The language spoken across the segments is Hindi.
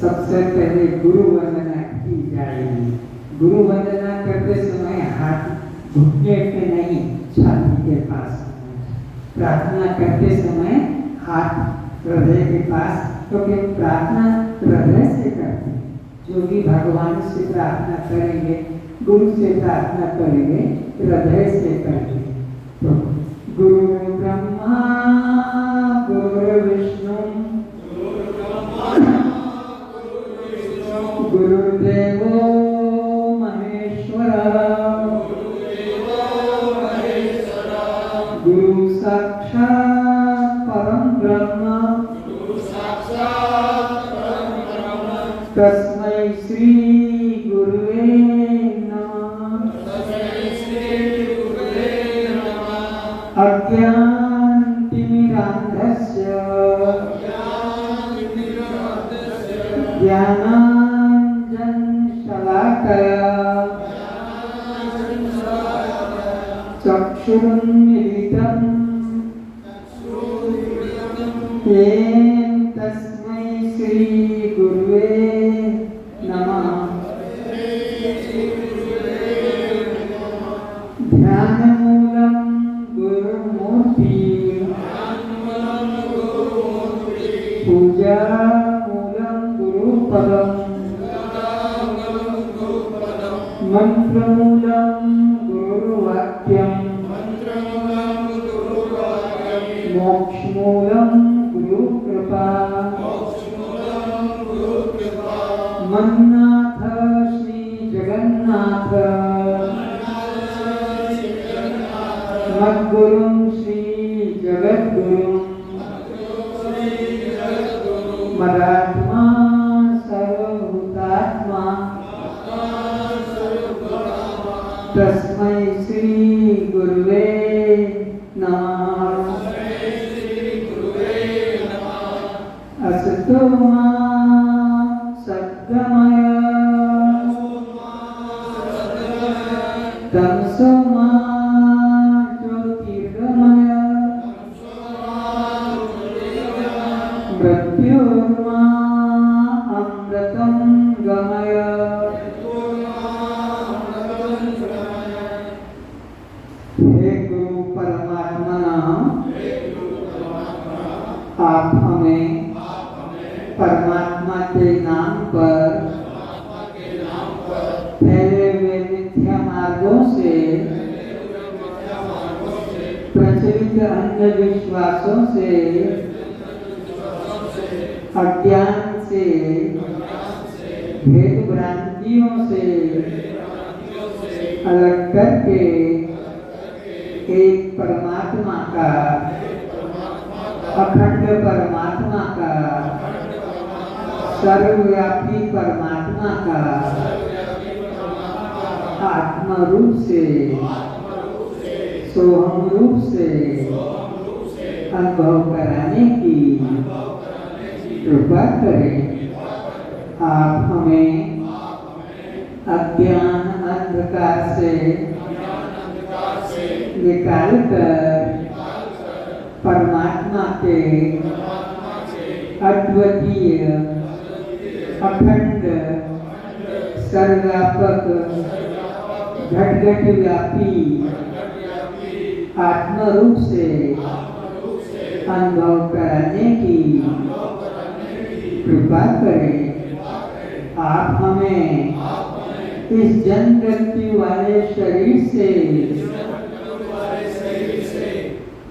सबसे पहले गुरु वंदना की जाएगी। गुरु वंदना करते समय हाथ घुटने पे नहीं, छाती के पास। प्रार्थना करते समय हाथ हृदय के पास, क्योंकि प्रार्थना हृदय से करते हैं। जो भी भगवान से प्रार्थना करेंगे, गुरु से प्रार्थना करेंगे, हृदय से करेंगे। तो गुरु ब्रह्मा गुरु विष्णु गुरुदेवो महेश्वरा गुरु साक्षात् परम ब्रह्म तस्मै श्री गुरुवे नमः। अज्ञानतिमिरान्धस्य ज्ञानाञ्जनशलाकया चक्षुरुन्मीलितं येन तस्मै श्री गुरुवे नमः। ध्यानमूलं गुरुमूर्ति पूजामूलं गुरुपदम् मंत्रमूलं गुरुवाक्यम् मोक्षमूलं गुरुकृपा मन्नाथ श्री जगन्नाथ मद्गुरुं श्री जगद्गुरुं मदात्मा सर्वभूतात्मा तस्मै श्री गुरुवे नमः। असतो मा सद्गमय तमसो मा ज्योतिर्गमय मृत्योर्मा अमृतं गमय। हे गुरु परमात्मा, आप हमें परमात्मा के नाम पर फैले हुए मिथ्या मार्गों से, प्रचलित अंधविश्वासों से, अज्ञान से, भेद भ्रांतियों से अलग करके एक परमात्मा का, अखंड परमात्मा का, सर्वव्यापी परमात्मा का आत्म रूप से, सोहम रूप से अनुभव कराने की कृपा करें। आप हमें अज्ञान अंधकार से निकालकर परमात्मा के अद्वितीय, अखंड, सर्वव्यापक, घट व्यापी आत्म रूप से अनुभव कराने की कृपा करें। आप हमें इस जन्म मृत्यु वाले शरीर से,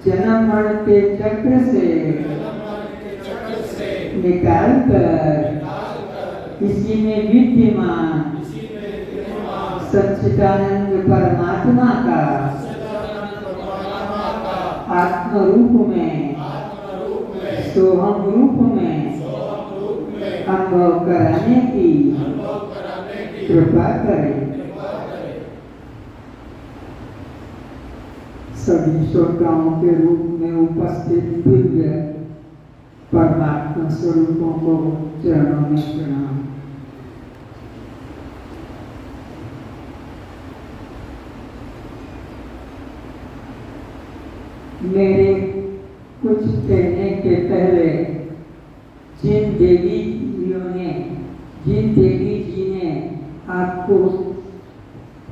जन्म मरण के चक्र से निकालकर इसी में विद्यमान सच्चिदानंद परमात्मा का आत्म रूप में, सोहम रूप में अनुभव कराने की कृपा करें। सभी श्रोताओं के रूप में उपस्थित दिव्य परमात्मा स्वरूपों को चरणों में प्रणाम। मेरे कुछ कहने के पहले जिन देवियों ने जिन देवी जी ने आपको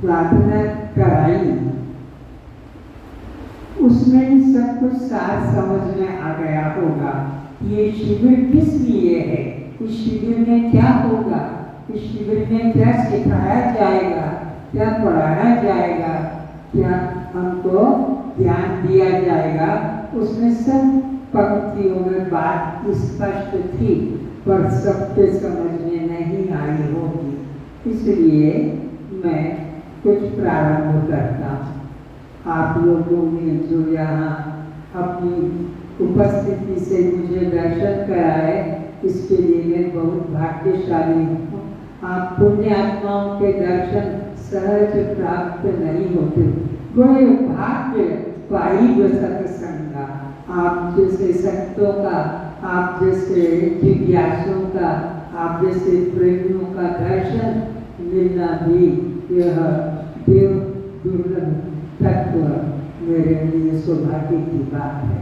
प्रार्थना कराई उसमें सब कुछ सार समझ में आ गया होगा। ये शिविर किस लिए है, इस शिविर में क्या होगा, इस शिविर में क्या सिखाया जाएगा, क्या पढ़ाया जाएगा, क्या हमको ध्यान दिया जाएगा, उसमें सब पंक्तियों में बात स्पष्ट थी, पर सबके समझ में नहीं आई होगी। इसलिए मैं कुछ प्रारंभ करता हूँ। आप लोगों ने जो यहाँ अपनी उपस्थिति से मुझे दर्शन कराए, इसके लिए मैं बहुत भाग्यशाली हूँ। आप पुण्य आत्माओं के दर्शन सहज प्राप्त नहीं होते, कोई भाग्य पाई सत्संगा। आप जैसे संतों का, आप जैसे जिज्ञासुओं का, आप जैसे प्रेमियों का दर्शन मिलना भी यह देव दुर्लभ तत्व मेरे लिए सौभाग्य की बात है।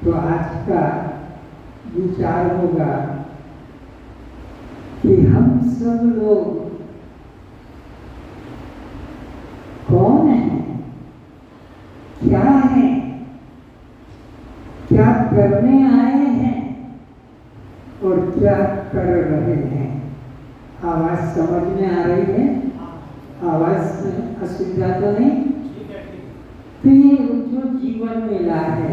तो आज का विचार होगा कि हम सब लोग कौन हैं, क्या हैं, क्या करने आए हैं और क्या कर रहे हैं। आवाज समझ में आ रही है? आवाज में असुविधा तो नहीं? तो ये जो जीवन मिला है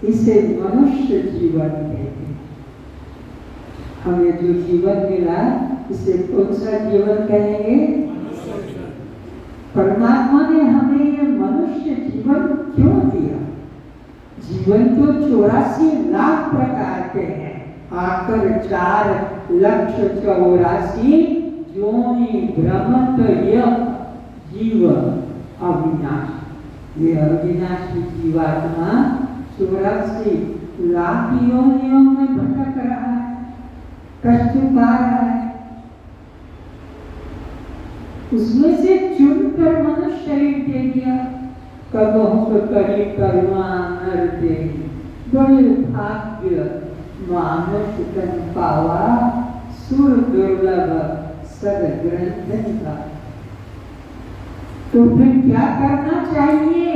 इसे मनुष्य जीवन कहते हैं। हमें जो जीवन मिला इसे कौन सा जीवन कहेंगे? परमात्मा ने हमें ये मनुष्य जीवन क्यों दिया? जीवन तो 84 लाख प्रकार के हैं, आकर 4,84,000 जोनि भ्रमत यह जीव अविनाश। ये अविनाशी जीवात्मा 84 लाख योनियों में भटक रहा है, कष्ट पा रहा है। उसमें से चुनकर मनुष्य शरीर दे दिया। कबहु करी करुणा नर दे, बड़े भाग्य मानुष तन पावा, सुर दुर्लभ सद ग्रंथन का। तो फिर क्या करना चाहिए?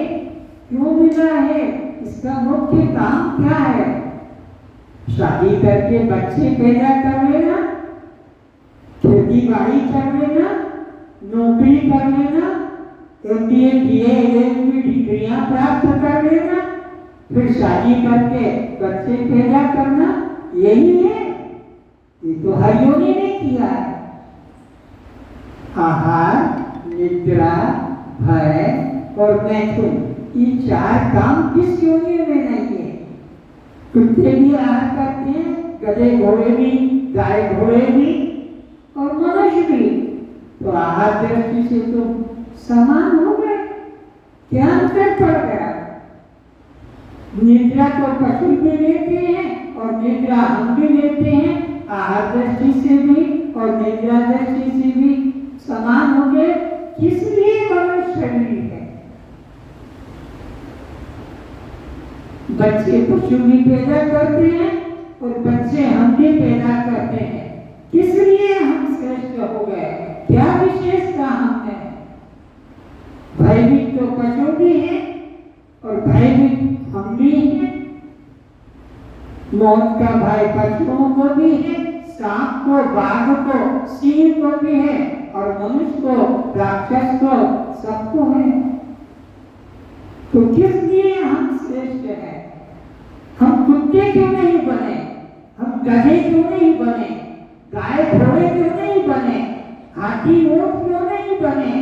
क्यों मिला है? इसका मुख्य काम क्या है? शादी करके बच्चे पैदा कर लेना, खेती बाड़ी कर लेना, नौकरी कर लेना, MBA BA LLB डिग्रियां प्राप्त कर लेना, फिर शादी करके बच्चे पैदा करना, यही है? ये तो हर योनि ने किया है। आहार, निद्रा, भय और मैथुन, ये 4 काम किस योनि में नहीं है? कुत्ते भी आहार करते हैं, गधे घोड़े भी, गाय घोड़े भी और मनुष्य भी। तो आहार दृष्टि से तो समान हो गए, क्या अंतर पड़ गया? निद्रा तो पशु भी लेते हैं और निद्रा हम भी लेते हैं, आहार दृष्टि से भी और निद्रा दृष्टि से भी समान हो गए। किस लिए मनुष्य शरीर है? बच्चे पशु भी पैदा करते हैं और बच्चे हम भी पैदा करते हैं। किस लिए हम श्रेष्ठ हो गए? क्या विशेषता हम है? भयभीत तो पशु भी है और भयभीत हम भी हैं। मौत का भय पशुओं को भी है, सांप को, बाघ को, सिंह को भी है और मनुष्य को, राक्षस को, सबको है। तो किस लिए हम श्रेष्ठ हैं? हम कुत्ते क्यों नहीं बने? हम गधे क्यों नहीं बने? गाय घोड़े क्यों नहीं बने? हाथी ऊंट क्यों नहीं बने?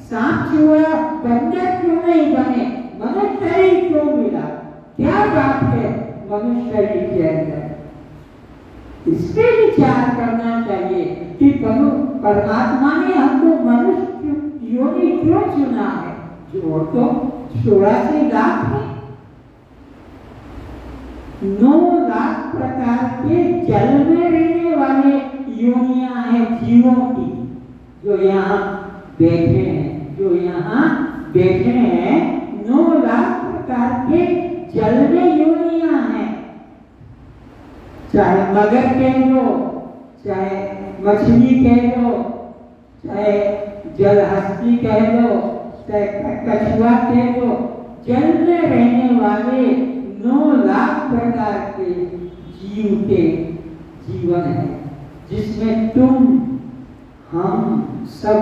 सांप चूहा बंदर क्यों नहीं बने? मनुष्य शरीर क्यों मिला? क्या बात है मनुष्य शरीर के अंदर? इस पे विचार करना चाहिए कि परमात्मा ने हमको मनुष्य योनि क्यों चुना है? जो तो 84 लाख है, 9 लाख प्रकार के जल में रहने वाले योनियां हैं जीवों की, जो यहाँ बैठे हैं, जो यहाँ बैठे हैं 9 लाख प्रकार के जल में योनियां हैं। चाहे मगर कह लो, चाहे मछली कह लो, चाहे जलहस्ती कह लो, चाहे कछुआ कह लो, जल में रहने वाले 9 लाख प्रकार के जीव के जीवन है, जिसमें तुम हम सब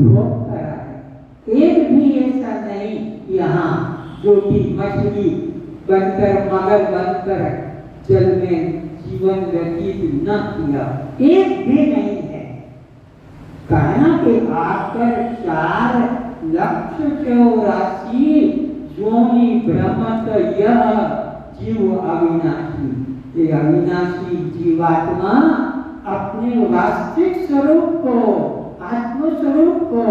भोग कर आए। एक भी ऐसा नहीं यहाँ जो कि मछली बनकर, मगर बनकर जल में जीवन व्यतीत न किया, एक भी नहीं है। कहना कि आकर 4,84,000 योनि भ्रमत यह जीव अविनाशी। ये अविनाशी जीवात्मा अपने वास्तविक स्वरूप को, आत्म स्वरूप को,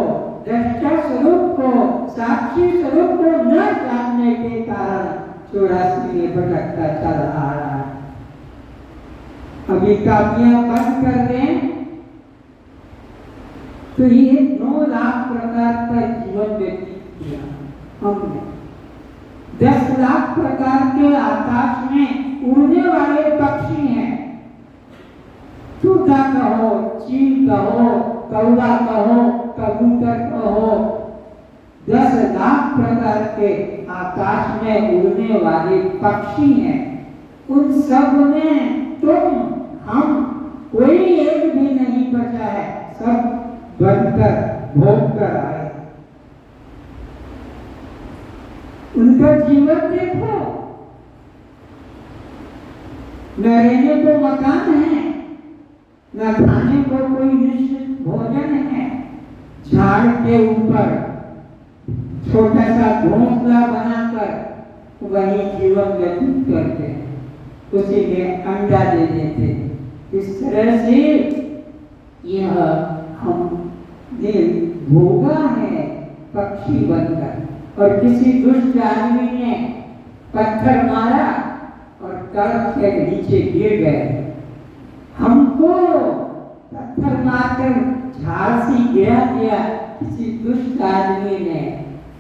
दृष्टा स्वरूप को, साक्षी स्वरूप को न जानने के कारण 84 में भटकता चल आ रहा है। अभी कापियां बंद कर दें तो ये 9 लाख प्रकार का जीवन व्यतीत किया हमने। 10 लाख प्रकार के आकाश में उड़ने वाले पक्षी हैं। तोता कहो, चील कहो, कौवा कहो, कबूतर कहो, 10 लाख प्रकार के आकाश में उड़ने वाले पक्षी हैं। उन सब में तुम, हम, कोई एक भी नहीं बचा है, सब बनकर भोग कर आए। उनका जीवन देखो, न रहने को मकान है, न खाने को कोई निश्चित भोजन है। झाड़ के ऊपर छोटा सा घोंसला बनाकर वही जीवन व्यतीत करते हैं, उसी में अंडा दे देते। इस तरह से यह हमने भोगा है पक्षी बनकर। और किसी दुष्ट आदमी ने पत्थर मारा और तड़प के नीचे गिर गए। हमको पत्थर मारकर झाड़ से गिरा दिया किसी दुष्ट आदमी ने,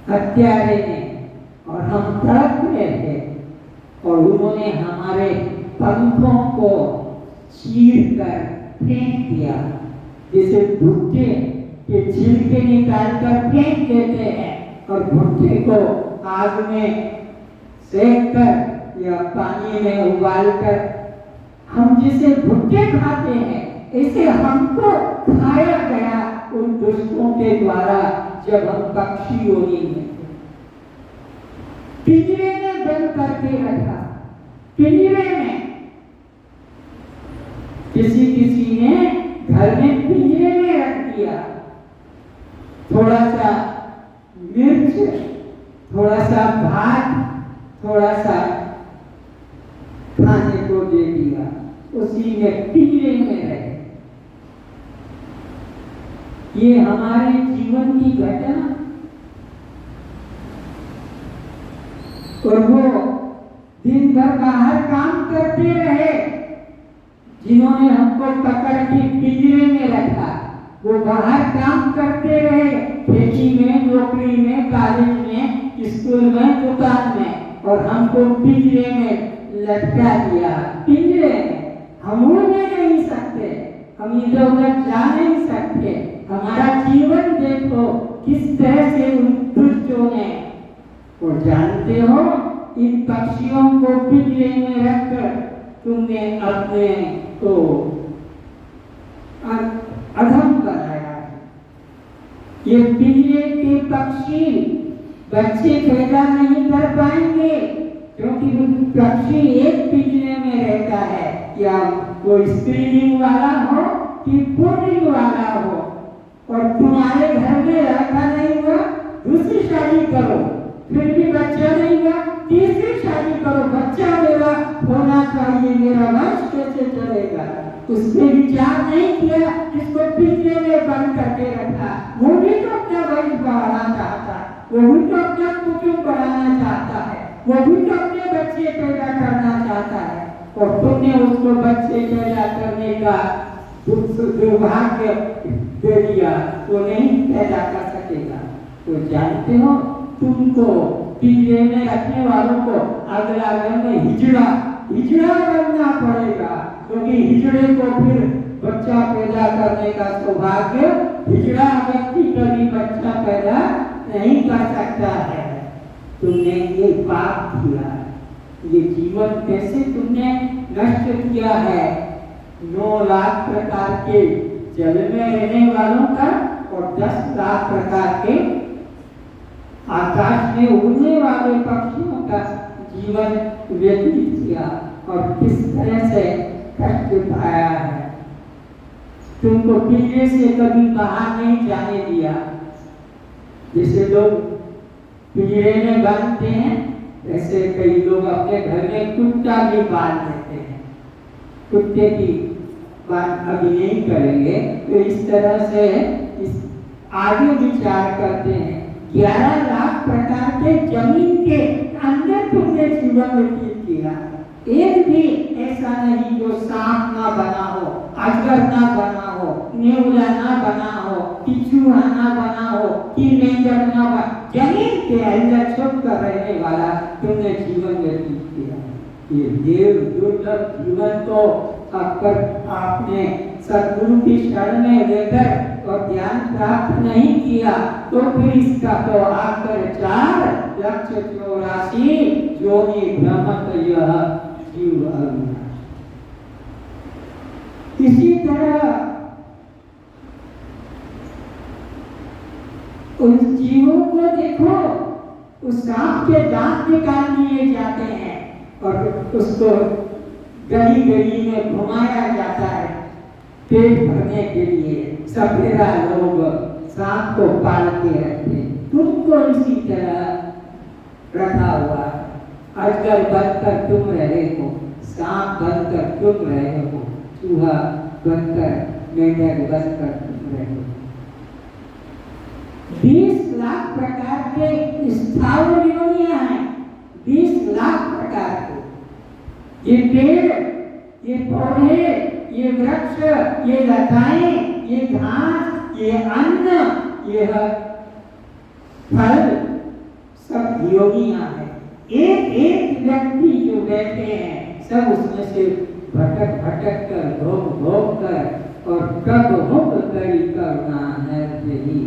हत्यारे ने, और हम तड़प रहे थे और उन्होंने हमारे पंखों को चीर कर फेंक दिया, जैसे भुट्टे के छिलके निकाल कर फेंक देते हैं और भुट्टे को आग में सेक कर या पानी में उबाल कर हम जिसे भुट्टे खाते हैं, ऐसे हमको खाया गया उन दुष्टों के द्वारा जब हम पक्षी योनि में थे। पिंजरे में बंद करके रखा, पिंजरे में। किसी ने घर में पिंजरे में रख दिया। थोड़ा सा मिर्च, थोड़ा सा भात, थोड़ा सा खाने को दे दिया, उसी में पिंजरे में रहे। ये हमारे जीवन की घटना। और वो दिन भर बाहर काम करते रहे, जिन्होंने हमको पकड़ के पिंजरे में रखा, वो बाहर काम करते रहे, खेती में, नौकरी में, कॉलेज में, स्कूल में, दुकान में, और हमको पिंजरे में लटका दिया। पिंजरे में हम उड़ नहीं सकते, हम इधर उधर जा नहीं सकते। हमारा जीवन देखो किस तरह से उन दुष्टों ने, और जानते हो इन पक्षियों को पिंजरे में रखकर तुमने अपने को अधम बनाया। ये पिंजरे के पक्षी बच्चे पैदा नहीं कर पाएंगे, क्योंकि पक्षी एक पिंजरे में रहता है, या वो स्त्रीलिंग वाला हो कि पुल्लिंग वाला हो। और तुम्हारे घर में रखा नहीं हुआ, दूसरी शादी करो, फिर भी बच्चा नहीं हुआ, तीसरी शादी करो, बच्चा मेरा होना चाहिए, मेरा वंश कैसे चलेगा। उसने विचार नहीं किया, इसको पिंजरे में बंद करके रखा। वो भी तो अपना वंश बढ़ाना चाहता है, वो भी तो अपना कुटुंब बढ़ाना चाहता है, वो भी तो अपने बच्चे पैदा करना चाहता है, और तुमने उसको बच्चे पैदा करने का दुर्भाग्य दे दिया, वो नहीं पैदा कर सकेगा। तो जानते हो, तुमको पिंजरे में रखने वालों को अगला जन्म में हिजड़ा करना पड़ेगा, क्योंकि हिजड़े को फिर बच्चा पैदा करने का सौभाग्य हिजड़ा व्यक्ति कभी बच्चा पैदा नहीं कर सकता है। तुमने ये पाप किया, ये जीवन कैसे तुमने नष्ट किया है। 9 लाख प्रकार के जल में रहने वालों का और 10 लाख प्रकार के आकाश में उड़ने वाले पक्षियों का जीवन व्यतीत किया और किस तरह से कष्ट पाया है। तुमको पिंजरे से कभी बाहर नहीं जाने दिया। जैसे लोग पिंजरे में बांधते हैं, ऐसे कई लोग अपने घर में कुत्ता भी बांध देते हैं। कुत्ते की बात अभी नहीं करेंगे, तो इस तरह से आगे विचार करते हैं। 11 लाख प्रकार के जमीन के अंदर तुमने जीवन व्यतीत किया। एक भी ऐसा नहीं जो सांप ना बना हो, अजगर ना बना हो, नेवला ना बना हो, चूहा ना बना हो, कि मेंढक ना बना, जमीन के अंदर छुप कर रहने वाला तुमने जीवन व्यतीत किया। ये देव दुर्लभ जीवन तो आपने सद्गुरु की शरण में लेकर और ज्ञान प्राप्त नहीं किया, तो फिर इसका तो आकर 4,84,000 योनि भ्रमत यह जीव अविनाश। इसी तरह उन जीवों को देखो, उस सांप के दांत निकाल लिए जाते हैं और उसको गली गली में घुमाया जाता है पेट भरने के लिए। सपेरा लोग सांप को पालते रहते हैं, तुमको इसी तरह रखा हुआ। अजगर बनकर तुम रहे हो, सांप बनकर तुम रहे हो, चूहा बनकर, मेंढक बनकर तुम रहे हो। 20 लाख प्रकार के स्थावर योनियां हैं, 20 लाख प्रकार के। ये पेड़, ये पौधे, ये वृक्ष, ये लताएं, ये घास, ये अन्न, ये फल, सब योनियां हैं। एक एक व्यक्ति जो बैठे हैं, सब उसमें से भटक भटक कर, भोग भोग कर और कब मुख करी करना है ही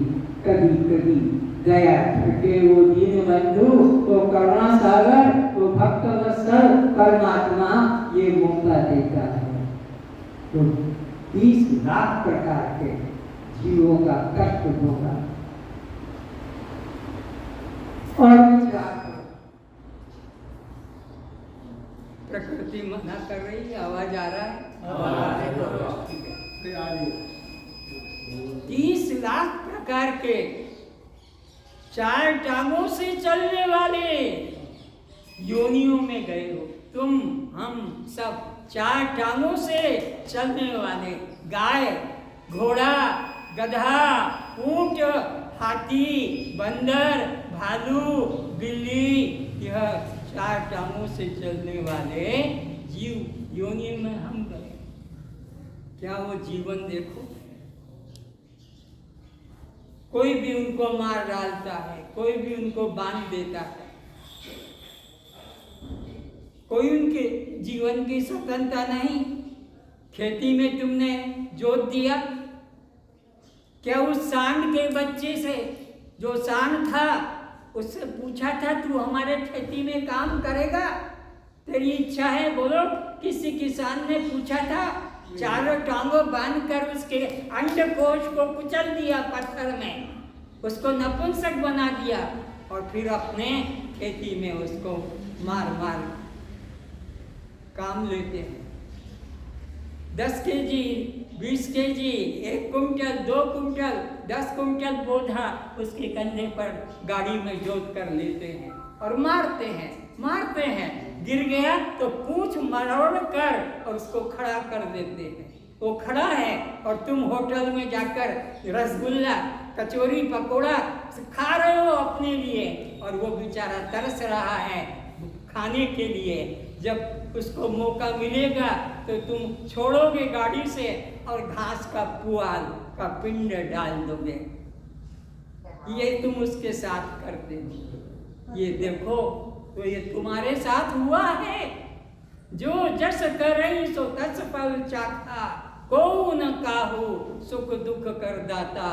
कभी कभी दया छठे वो दीन बंधु, वो करुणा सागर, वो भक्त वत्सल परमात्मा ये मौका देता है। तो 20 लाख प्रकार के जीवों का कष्ट होगा। और विचार प्रकृति मना कर रही है, आवाज आ रहा है? 30 लाख प्रकार के 4 टांगों से चलने वाले योनियों में गए हो तुम, हम सब 4 टांगों से चलने वाले, गाय, घोड़ा, गधा, ऊंट, हाथी, बंदर, भालू, बिल्ली, यह 4 टांगों से चलने वाले जीव योनि में हम गए। क्या वो जीवन देखो, कोई भी उनको मार डालता है, कोई भी उनको बांध देता है, कोई उनके जीवन की स्वतंत्रता नहीं। खेती में तुमने जोत दिया, क्या उस सांड के बच्चे से, जो सांड था, उससे पूछा था तू हमारे खेती में काम करेगा, तेरी इच्छा है बोलो? किसी किसान ने पूछा था? 4 टांगों बांधकर उसके अंडकोश को कुचल दिया पत्थर में, उसको नपुंसक बना दिया और फिर अपने खेती में उसको मार मार काम लेते हैं। 10 KG, 20 KG, 1 quintal, 2 quintal, 10 quintal बोझा उसके कंधे पर गाड़ी में जोत कर लेते हैं और मारते हैं, मारते हैं। गिर गया तो पूंछ मरोड़ कर और उसको खड़ा कर देते हैं। वो खड़ा है और तुम होटल में जाकर रसगुल्ला, कचौरी, पकोड़ा खा रहे हो अपने लिए, और वो बेचारा तरस रहा है खाने के लिए। जब उसको मौका मिलेगा तो तुम छोड़ोगे गाड़ी से और घास का पुआल का पिंड डाल दोगे। ये तुम उसके साथ करते हो। ये देखो, तो ये तुम्हारे साथ हुआ है। जो जस करई सो तस फल चाखा, को न काहू सुख दुख कर दाता।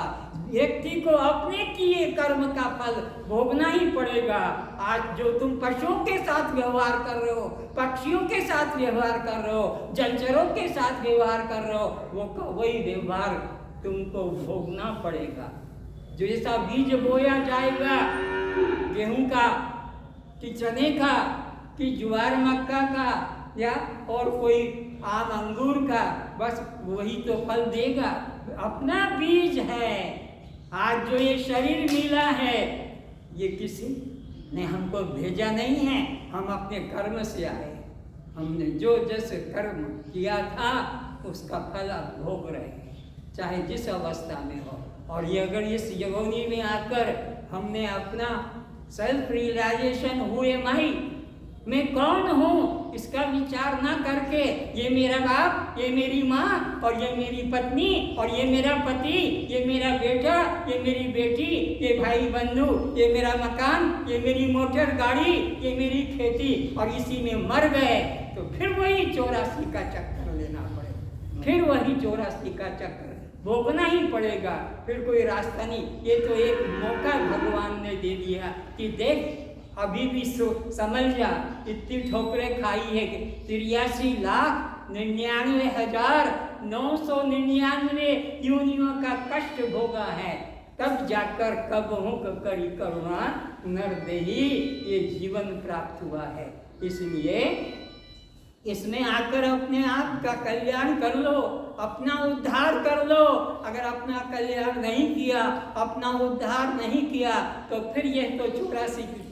व्यक्ति को अपने किए कर्म का फल भोगना ही पड़ेगा। आज जो तुम पशुओं के साथ व्यवहार कर रहे हो, पक्षियों के साथ व्यवहार कर रहे हो, जलचरों के साथ व्यवहार कर रहे हो, वो वही व्यवहार तुमको भोगना पड़ेगा। जो ऐसा बीज बोया जाएगा गेहूं का कि चने का कि ज्वार मक्का का या और कोई आम अंगूर का, बस वही तो फल देगा। अपना बीज है। आज जो ये शरीर मिला है ये किसी ने हमको भेजा नहीं है, हम अपने कर्म से आए। हमने जो जैसे कर्म किया था उसका फल अब भोग रहे हैं, चाहे जिस अवस्था में हो। और ये अगर इस योनि में आकर हमने अपना सेल्फ रियलाइजेशन हुए मैं कौन हूँ इसका विचार ना करके ये मेरा बाप, ये मेरी माँ और ये मेरी पत्नी और ये मेरा पति, ये मेरा बेटा, ये मेरी बेटी, ये भाई बंधु, ये मेरा मकान, ये मेरी मोटर गाड़ी, ये मेरी खेती, और इसी में मर गए तो फिर वही 84 का चक्कर लेना पड़ेगा। फिर वही 84 का चक्कर भोगना ही पड़ेगा। फिर कोई रास्ता नहीं। ये तो एक मौका भगवान ने दे दिया कि देख अभी भी समझ जा, इतनी ठोकरें खाई है। 83,99,999 योनियों का कष्ट भोगा है, तब जाकर कब हूँ करी करुणा नरदेही ये जीवन प्राप्त हुआ है। इसलिए इसमें आकर अपने आप का कल्याण कर लो, अपना उद्धार कर लो। अगर अपना कल्याण नहीं किया, अपना उद्धार नहीं किया, तो फिर यह तो 84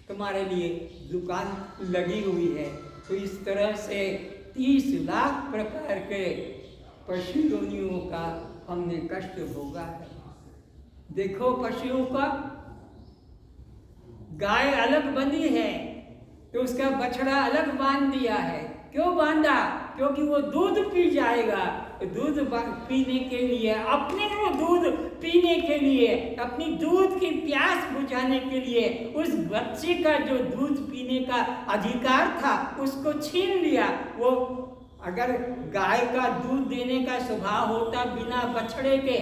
तुम्हारे लिए दुकान लगी हुई है। तो इस तरह से 30 लाख प्रकार के पशु योनियों का हमने कष्ट भोगा है। देखो पशुओं का, गाय अलग बंधी है तो उसका बछड़ा अलग बांध दिया है। क्यों बांधा? क्योंकि वो दूध पी जाएगा। दूध पीने के लिए, अपने वो दूध पीने के लिए, अपनी दूध की प्यास बुझाने के लिए उस बच्चे का जो दूध पीने का अधिकार था उसको छीन लिया। वो अगर गाय का दूध देने का स्वभाव होता बिना बछड़े के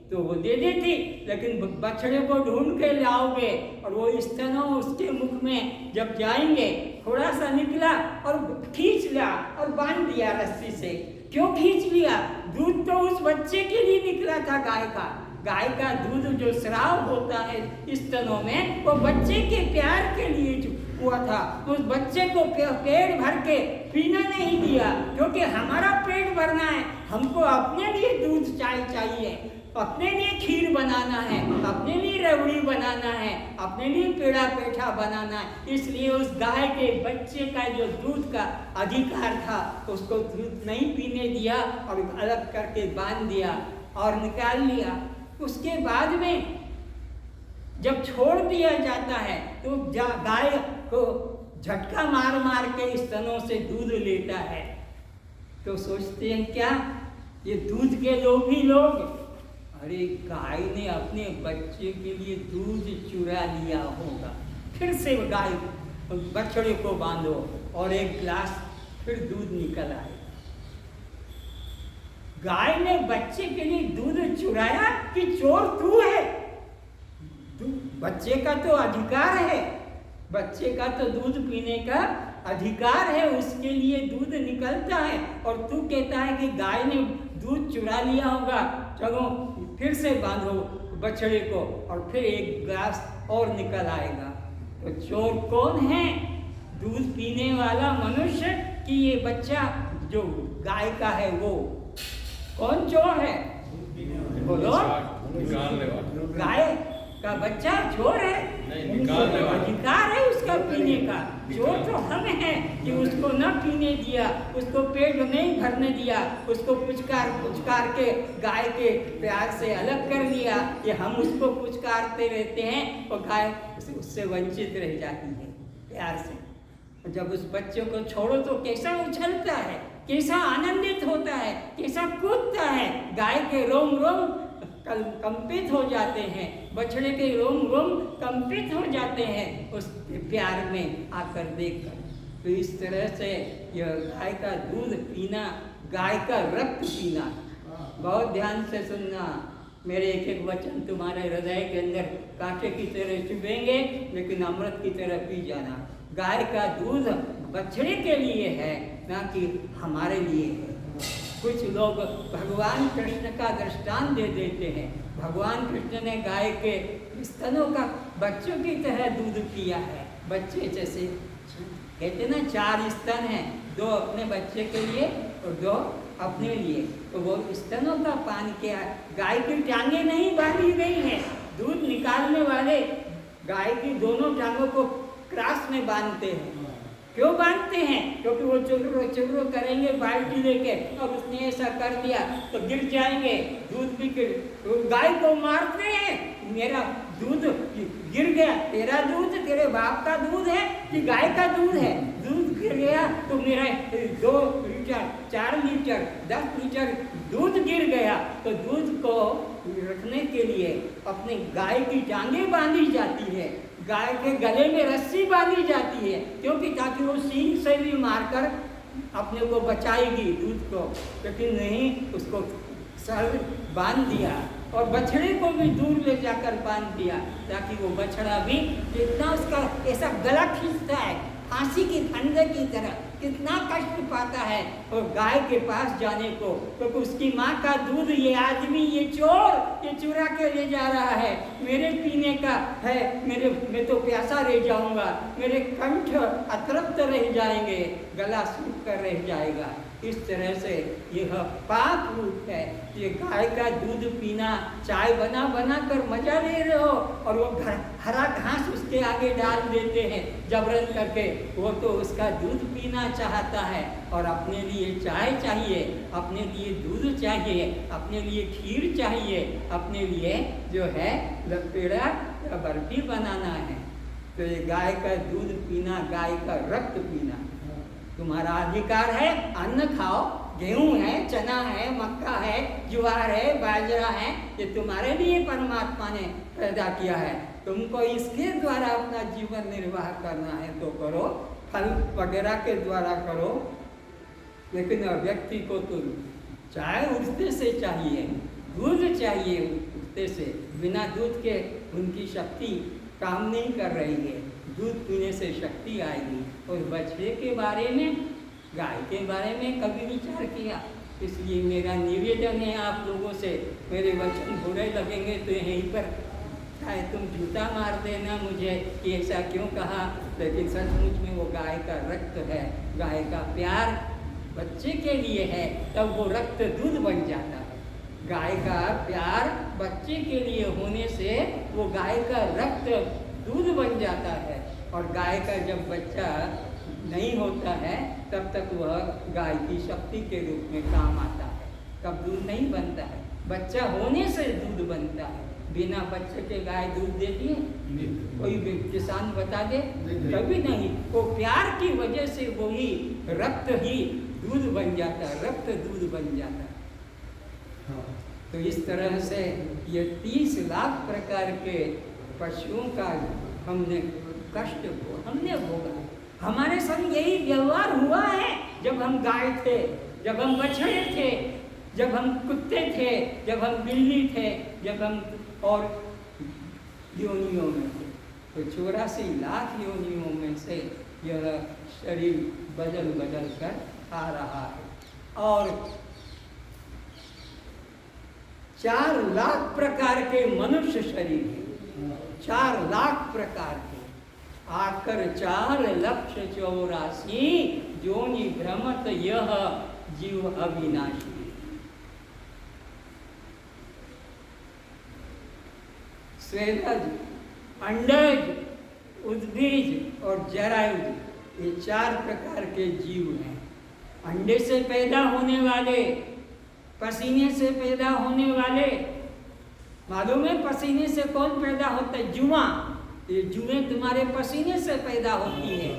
तो वो दे देती, लेकिन बछड़े को ढूंढ के लाओगे और वो स्तनों उसके मुख में जब जाएंगे, थोड़ा सा निकला और खींच लिया और बांध दिया रस्सी से। क्यों खींच लिया? दूध तो उस बच्चे के लिए निकला था गाय का। गाय का दूध जो स्राव होता है स्तनों में, वो बच्चे के प्यार के लिए हुआ था। उस बच्चे को पेट भर के पीना नहीं दिया, क्योंकि हमारा पेट भरना है, हमको अपने लिए दूध चाहिए, अपने लिए खीर बनाना है, अपने लिए रबड़ी बनाना है, अपने लिए पेड़ा पेठा बनाना है। इसलिए उस गाय के बच्चे का जो दूध का अधिकार था उसको दूध नहीं पीने दिया और अलग करके बांध दिया और निकाल लिया। उसके बाद में जब छोड़ दिया जाता है तो गाय को झटका मार मार के स्तनों से दूध लेता है। तो सोचते हैं क्या ये दूध के लोभी लोग, अरे गाय ने अपने बच्चे के लिए दूध चुरा लिया होगा। फिर से गाय बछड़े को बांधो और एक गिलास फिर दूध निकल आए। गाय ने बच्चे के लिए दूध चुराया कि चोर तू है? बच्चे का तो अधिकार है, बच्चे का तो दूध पीने का अधिकार है, उसके लिए दूध निकलता है, और तू कहता है कि गाय ने दूध चुरा लिया होगा, चलो फिर से बांधो बछड़े को और फिर एक गिलास और निकल आएगा। तो चोर कौन है? दूध पीने वाला मनुष्य कि ये बच्चा जो गाय का है वो? कौन चोर है? बोलो। गाय का बच्चा चोर है? अधिकार है उसका पीने का। चोर तो हम हैं कि उसको न पीने दिया, उसको पेट नहीं भरने दिया, उसको पुचकार के गाय के प्यार से अलग कर दिया। ये हम उसको पुचकारते रहते हैं और गाय उससे वंचित रह जाती है प्यार से। जब उस बच्चे को छोड़ो तो कैसा उछलता है, कैसा आनंदित होता है, कैसा कूदता है। गाय के रोम रोम कंपित हो जाते हैं, बछड़े के रोम रोम कंपित हो जाते हैं उस प्यार में आकर देखकर। तो इस तरह से यह गाय का दूध पीना, गाय का रक्त पीना, बहुत ध्यान से सुनना। मेरे एक एक वचन तुम्हारे हृदय के अंदर कांटे की तरह चुभेंगे, लेकिन अमृत की तरह पी जाना। गाय का दूध बछड़े के लिए है, ना कि हमारे लिए है। कुछ लोग भगवान कृष्ण का दृष्टांत दे देते हैं। भगवान कृष्ण ने गाय के स्तनों का बच्चों की तरह दूध पिया है। बच्चे जैसे कहते ना 4 स्तन हैं, 2 अपने बच्चे के लिए और 2 अपने लिए, तो वो स्तनों का पान किया। गाय की टांगे नहीं बांधी गई हैं। दूध निकालने वाले गाय की दोनों टांगों को क्रॉस में बांधते हैं। क्यों बांधते हैं? क्योंकि वो चुर्रो करेंगे बाल्टी लेके, और उसने ऐसा कर दिया तो गिर जाएंगे, दूध भी गिर। तो गाय को मारते हैं, मेरा दूध गिर गया। तेरा दूध तेरे बाप का दूध है कि गाय का दूध है? दूध गिर गया तो मेरा 2 लीटर 4 लीटर 10 लीटर दूध गिर गया। तो दूध को रखने के लिए अपने गाय की टांगे बांधी जाती है, गाय के गले में रस्सी बांधी जाती है, क्योंकि ताकि वो सींग से भी मारकर अपने को बचाएगी दूध को। लेकिन नहीं, उसको सर बांध दिया और बछड़े को भी दूर ले जाकर बांध दिया, ताकि वो बछड़ा भी जितना उसका ऐसा गला खींचता है फांसी की फंदे की तरह, कितना कष्ट पाता है और गाय के पास जाने को, क्योंकि उसकी माँ का दूध ये आदमी, ये चोर, ये चुरा के ले जा रहा है, मेरे पीने का है, मैं तो प्यासा रह जाऊंगा, मेरे कंठ अतृप्त रह जाएंगे, गला सूख कर रह जाएगा। इस तरह से यह पाप रूप है। ये गाय का दूध पीना, चाय बना बना कर मजा ले रहे हो और वो हरा घास उसके आगे डाल देते हैं जबरन करके। वो तो उसका दूध पीना चाहता है और अपने लिए चाय चाहिए, अपने लिए दूध चाहिए, अपने लिए खीर चाहिए, अपने लिए जो है पेड़ा या बर्फी बनाना है। तो ये गाय का दूध पीना, गाय का रक्त पीना तुम्हारा अधिकार है। अन्न खाओ, गेहूं है, चना है, मक्का है, ज्वार है, बाजरा है, ये तुम्हारे लिए परमात्मा ने पैदा किया है। तुमको इसके द्वारा अपना जीवन निर्वाह करना है तो करो, फल वगैरह के द्वारा करो, लेकिन व्यक्ति को तो चाय उठते से चाहिए, दूध चाहिए उठते से। बिना दूध के उनकी शक्ति काम नहीं कर रही है। दूध पीने से शक्ति आएगी। और बछड़े के बारे में, गाय के बारे में कभी विचार किया? इसलिए मेरा निवेदन है आप लोगों से, मेरे वचन बुरे लगेंगे तो यहीं पर चाहे तुम जूता मार देना मुझे कि ऐसा क्यों कहा, लेकिन सचमुच में वो गाय का रक्त है। गाय का प्यार बच्चे के लिए है, तब वो रक्त दूध बन जाता है। गाय का प्यार बच्चे के लिए होने से वो गाय का रक्त दूध बन जाता है। और गाय का जब बच्चा नहीं होता है तब तक वह गाय की शक्ति के रूप में काम आता है, तब दूध नहीं बनता है। बच्चा होने से दूध बनता है। बिना बच्चे के गाय दूध देती है? कोई भी किसान बता दे? कभी नहीं। वो प्यार की वजह से वही रक्त ही दूध बन जाता है, रक्त दूध बन जाता है। तो इस तरह से ये 30 लाख प्रकार के पशुओं का हमने कष्ट को हमने भोगा। हमारे संग यही व्यवहार हुआ है जब हम गाय थे, जब हम बछड़े थे, जब हम कुत्ते थे, जब हम बिल्ली थे, जब हम और योनियों में थे। तो 84 लाख योनियों में से यह शरीर बदल बदल कर आ रहा है। और 4 लाख प्रकार के मनुष्य शरीर है, 4 लाख प्रकार के, आकर 4,84,000 जोनि भ्रमत यह जीव अविनाशी। स्वेदज, अंडज, उद्भिज और जरायुज, ये 4 प्रकार के जीव हैं। अंडे से पैदा होने वाले, पसीने से पैदा होने वाले। मालूम है पसीने से कौन पैदा होता है? जुआ। ये जुएं तुम्हारे पसीने से पैदा होती है,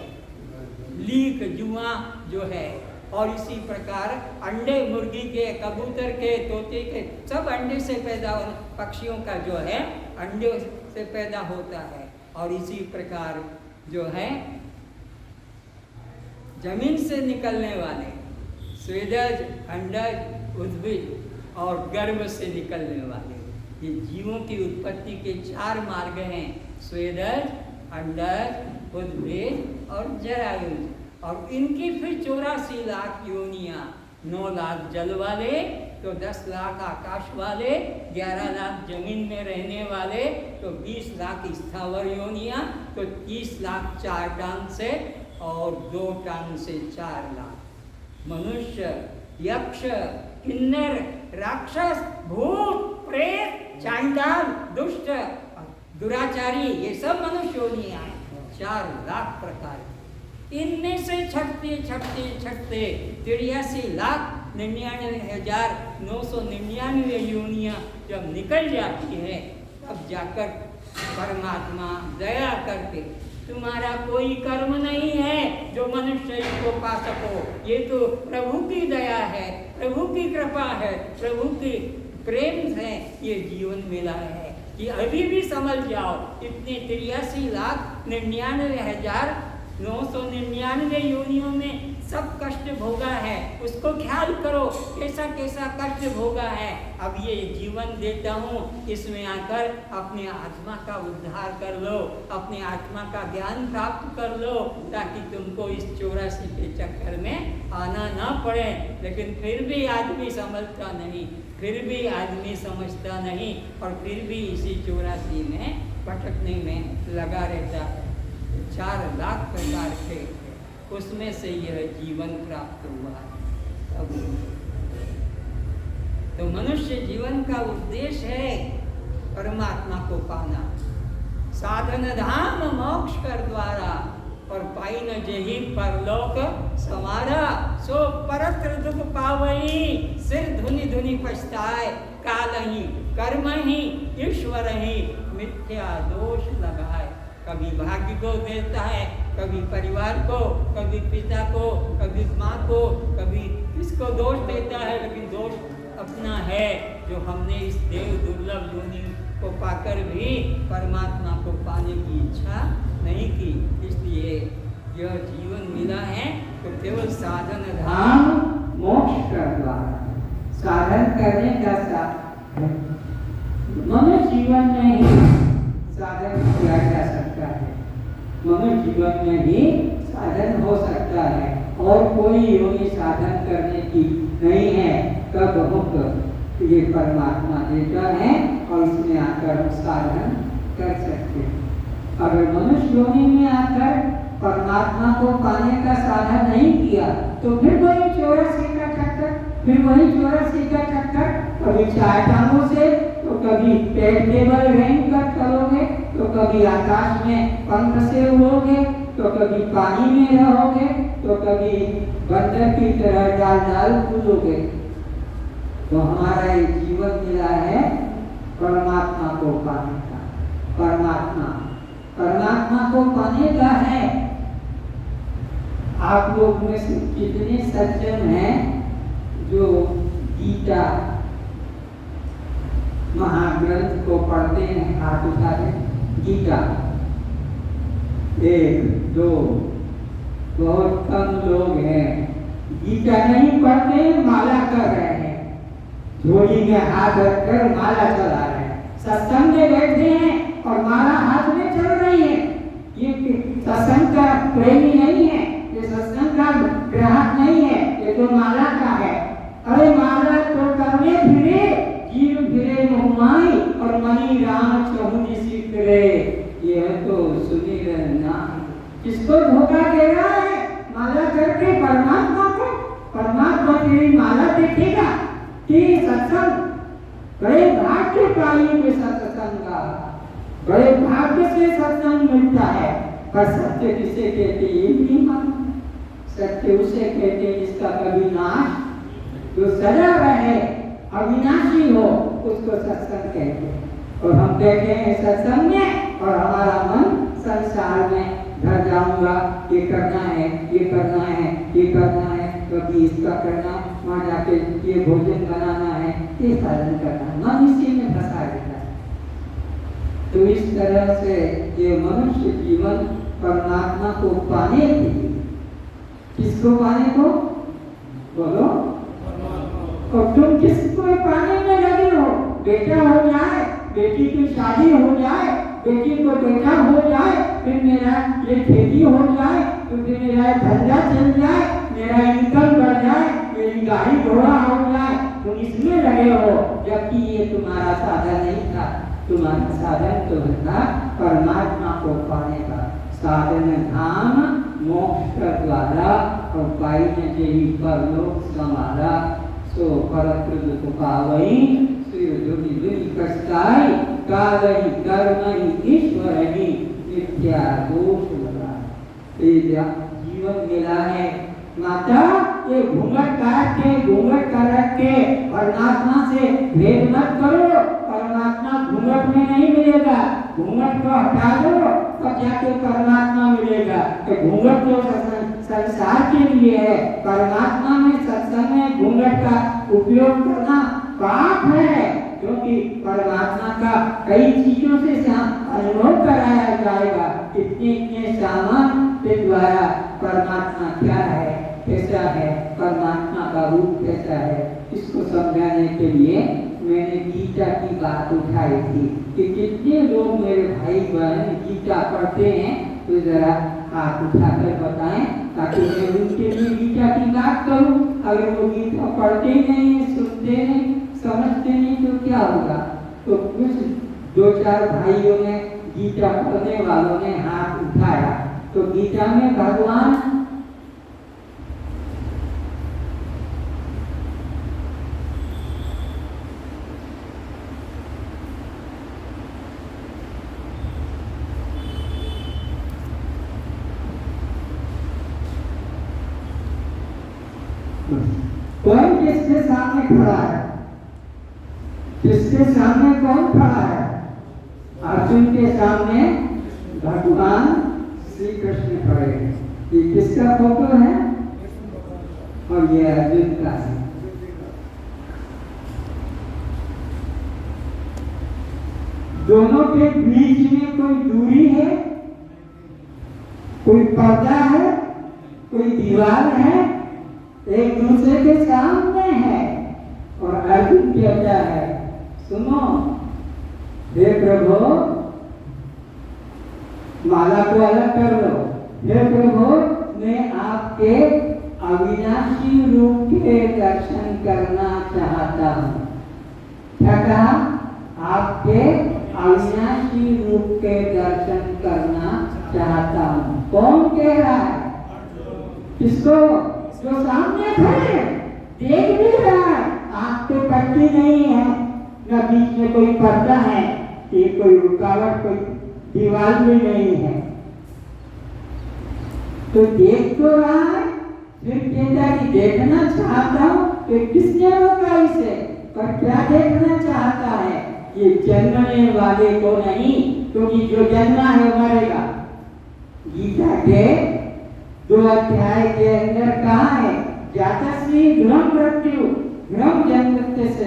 लीक जुआ जो है। और इसी प्रकार अंडे मुर्गी के, कबूतर के, तोते के, सब अंडे से पैदा हो, पक्षियों का जो है अंडे से पैदा होता है। और इसी प्रकार जो है जमीन से निकलने वाले स्वेदज, अंडज, उद्भिज और गर्भ से निकलने वाले। ये जीवों की उत्पत्ति के 4 मार्ग हैं, स्वेदज, अंडज, उद्भिज और जरायुज। और इनकी फिर 84 लाख योनियां, 9 लाख जल वाले, तो 10 लाख आकाश वाले, 11 लाख जमीन में रहने वाले, तो 20 लाख स्थावर योनियां, तो 30 लाख 4 टांग से और 2 टांग से 4 लाख। मनुष्य, यक्ष, किन्नर, राक्षस, भूत, प्रेत, चांडाल, दुष्ट, दुराचारी, ये सब मनुष्य योनियां हैं, 4 लाख प्रकार। इनमें से छटते छटते छटते 83,99,999 योनियां जब निकल जाती है, तब जाकर परमात्मा दया करके, तुम्हारा कोई कर्म नहीं है जो मनुष्य को पा सको, ये तो प्रभु की दया है, प्रभु की कृपा है, प्रभु की प्रेम है, ये जीवन मिला है कि अभी भी समझ जाओ। इतने 83,99,999 योनियों में सब कष्ट भोगा है, उसको ख्याल करो कैसा कैसा कष्ट भोगा है। अब ये जीवन देता हूँ, इसमें आकर अपने आत्मा का उद्धार कर लो, अपने आत्मा का ज्ञान प्राप्त कर लो, ताकि तुमको इस 84 के चक्कर में आना ना पड़े। लेकिन फिर भी आदमी समझता नहीं, फिर भी आदमी समझता नहीं, और फिर भी इसी 84 में भटकने में लगा रहता है। 4 लाख प्रकार के, उसमें से यह जीवन प्राप्त हुआ है। अब तो मनुष्य जीवन का उद्देश्य है परमात्मा को पाना। साधन धाम मोक्ष कर द्वारा, और पाई न जेहि परलोक समारा, सो परत्र दुख पावई, सिर धुनि धुनि पछताए, काल ही कर्म ही ईश्वर ही मिथ्या दोष लगाए। कभी भाग्य को देता है, कभी परिवार को, कभी पिता को, कभी माँ को, कभी इसको दोष देता है, लेकिन दोष अपना है जो हमने इस देव दुर्लभ योनि को पाकर भी परमात्मा को पाने की इच्छा नहीं की। इसलिए यह जीवन मिला है तो केवल साधन धाम मोक्ष कर द्वारा, साधन करने का मनुष्य जीवन में ही साधन किया जा सकता है, मनुष्य जीवन में ही साधन हो सकता है, और कोई योनि साधन करने की नहीं है। कब हम ये परमात्मा देता है और इसमें आकर हम साधन कर सकते हैं। अगर मनुष्य योनि में आकर परमात्मा को पाने का साधन नहीं किया, तो फिर वही 84 का चक्कर, फिर वही 84 का चक्कर, कभी 4 टांगों से, तो कभी पेड़ टेबल रेंग कर करोगे, तो कभी आकाश में पंख से उड़ोगे, तो कभी पानी में रहोगे, तो कभी बंदर की तरह डाल डाल कूदोगे। तो हमारा ये जीवन मिला है परमात्मा को पाने का। परमात्मा को पाने का है। आप लोग में से कितने सज्जन हैं जो गीता महाग्रंथ को पढ़ते हैं? हाथ उठा दें। गीता 1 2, बहुत कम लोग हैं। गीता नहीं पढ़ते, माला कर रहे हैं, झोली में हाथ रखकर माला चला रहे हैं, सत्संग में बैठे हैं और माला हाथ में चल रही है। ये सत्संग का प्रेमी नहीं है, ये सत्संग का ग्राहक नहीं है, ये तो माला का है। अरे माला तो करने फिरे, जीव फिरे मोहमाई, और मनी राम चहु जिसी फिरे, ये तो सुनी रहना। किसको धोखा दे रहा है? माला करके परमात्मा को। परमात्मा तेरी माला देखेगा कि सत्संग बड़े भाग्य पाएंगे, सत्संग बड़े भाग्य से सत्संग मिलता है। पर सत्य किसे कहते ये नहीं मालूम। सत्य उसे कहते जिसका कभी नाश, जो सदा रहे, अविनाशी हो, उसको सत्संग कहते हैं। और हम कहते हैं सत्संग में, और हमारा मन संसार में घर जाऊंगा, ये करना है, ये करना है, ये करना है, कभी इसका करना, वहाँ जाके ये भोजन बनाना है, ये साधन करना है, मन इसी में फंसा रहता है। तो इस तरह से ये मनुष्य जीवन परमात्मा को पाने के लिए, किसको पाने को? बोलो, और तुम किसको पाने में लगे हो? बेटा हो जाए, बेटी की शादी हो जाए, बेटी को बेटा हो जाए, फिर मेरा ये खेती हो जाए, तो फिर मेरा धंधा चल जाए, मेरा इनकम बढ़ जाए, मेरी गाड़ी घोड़ा हो जाए, तुम इसमें लगे हो, जबकि ये तुम्हारा साधन नहीं था। तुम्हारा साधन तो था परमात्मा को पाने का। साधन धाम मोक्ष द्वारा और पाइने जेहि परलोक समारा, सो परत्र दुख पावई श्री दुनि दुनि कष्टाई, कालहि कर्महि ईश्वरहि मिथ्या दोष लगा। ये जीवन मिला है माता, ये घूंघट काट के घूंघट करक के परमात्मा से भेद मत करो। परमात्मा घूंघट में नहीं मिलेगा, घूंघट को हटा दो तब जाके परमात्मा मिलेगा। तो घूंघट तो संसार के लिए है, परमात्मा में सत्संग में घूंघट का उपयोग करना पाप है, क्योंकि परमात्मा का कई चीजों से अनुभव कराया जाएगा। इतने इतने सामान के द्वारा परमात्मा क्या है, कैसा है, परमात्मा का रूप कैसा है, इसको समझाने के लिए मैंने गीता की बात उठाई थी कि कितने लोग मेरे भाई बहन गीता पढ़ते हैं, तो जरा हाथ उठाकर बताएं ताकि मैं उनके लिए गीता की बात करूं। अगर वो गीता पढ़ते नहीं, सुनते नहीं, समझते नहीं तो क्या होगा? तो कुछ दो चार भाइयों ने, गीता पढ़ने वालों ने हाथ उठाया। तो गीता में भगवान कौन किसके सामने खड़ा है? किसके सामने कौन खड़ा है? अर्जुन के सामने भगवान श्री कृष्ण खड़े हैं। ये किसका फोटो है? और ये अर्जुन का है। दोनों के बीच में कोई दूरी है, कोई पर्दा है, कोई दीवार है, एक दूसरे के सामने है। और अर्जुन कहता है, सुनो हे प्रभु, माला को अलग कर लो। हे प्रभु, मैं आपके अविनाशी रूप के दर्शन करना चाहता हूँ। क्या कहा? आपके अविनाशी रूप के दर्शन करना चाहता हूँ। कौन कह रहा है? किसको? जो सामने खड़े देख भी रहा है, आंख तो कटती नहीं है, न बीच में कोई पर्दा है, ये कोई रुकावट, कोई दीवार भी नहीं है, तो देख तो रहा है। फिर कहता कि देखना चाहता हूँ, तो किसने रोका इसे? पर क्या देखना चाहता है? ये जन्मने वाले को नहीं, क्योंकि जो जन्मा है मरेगा। गीता के 2 अध्याय के अंदर कहा है, जातस्वी घ्रम मृत्यु घ्रम जन्मते से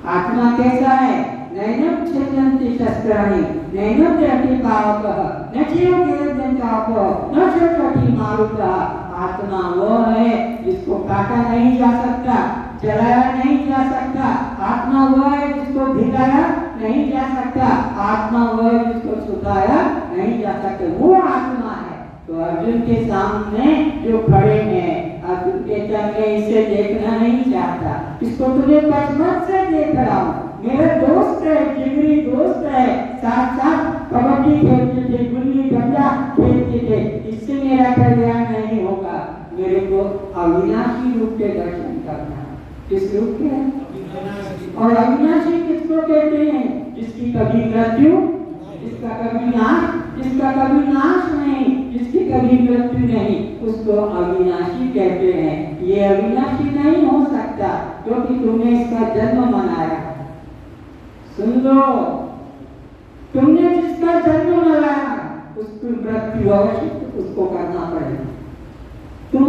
आत्मा कैसा है? नैनम छेदन्ति शस्त्राणि नैनम दहति पावकः न जीवोऽग्निदग्धः न शोषति मारुतः। आत्मा वो है जिसको काटा नहीं जा सकता, जलाया नहीं जा सकता। आत्मा वो है जिसको भिगाया नहीं जा सकता। आत्मा वो है जिसको सुखाया नहीं जा सकता। वो आत्मा है। तो अर्जुन के सामने जो खड़े हैं, अर्जुन कहता मैं इसे देखना नहीं चाहता, इसको तुझे बचपन से देख रहा हूँ, मेरा दोस्त है, जिगरी दोस्त है, साथ साथ कबड्डी खेलते थे, गुल्ली डंडा खेलते थे, इससे मेरा कल्याण नहीं होगा। मेरे को अविनाशी रूप के दर्शन करना। किस रूप के? और अविनाशी किसको कहते हैं? जिसकी कभी मृत्यु, जिसका कभी नाश, जिसका कभी नाश नहीं, जिसकी कभी मृत्यु नहीं, उसको अविनाशी कहते हैं। ये अविनाशी नहीं हो सकता क्योंकि तुमने इसका जन्म मनाया। सुन लो, तुमने जिसका जन्म मनाया उसकी मृत्यु अवश्य उसको करना पड़ेगा। तुम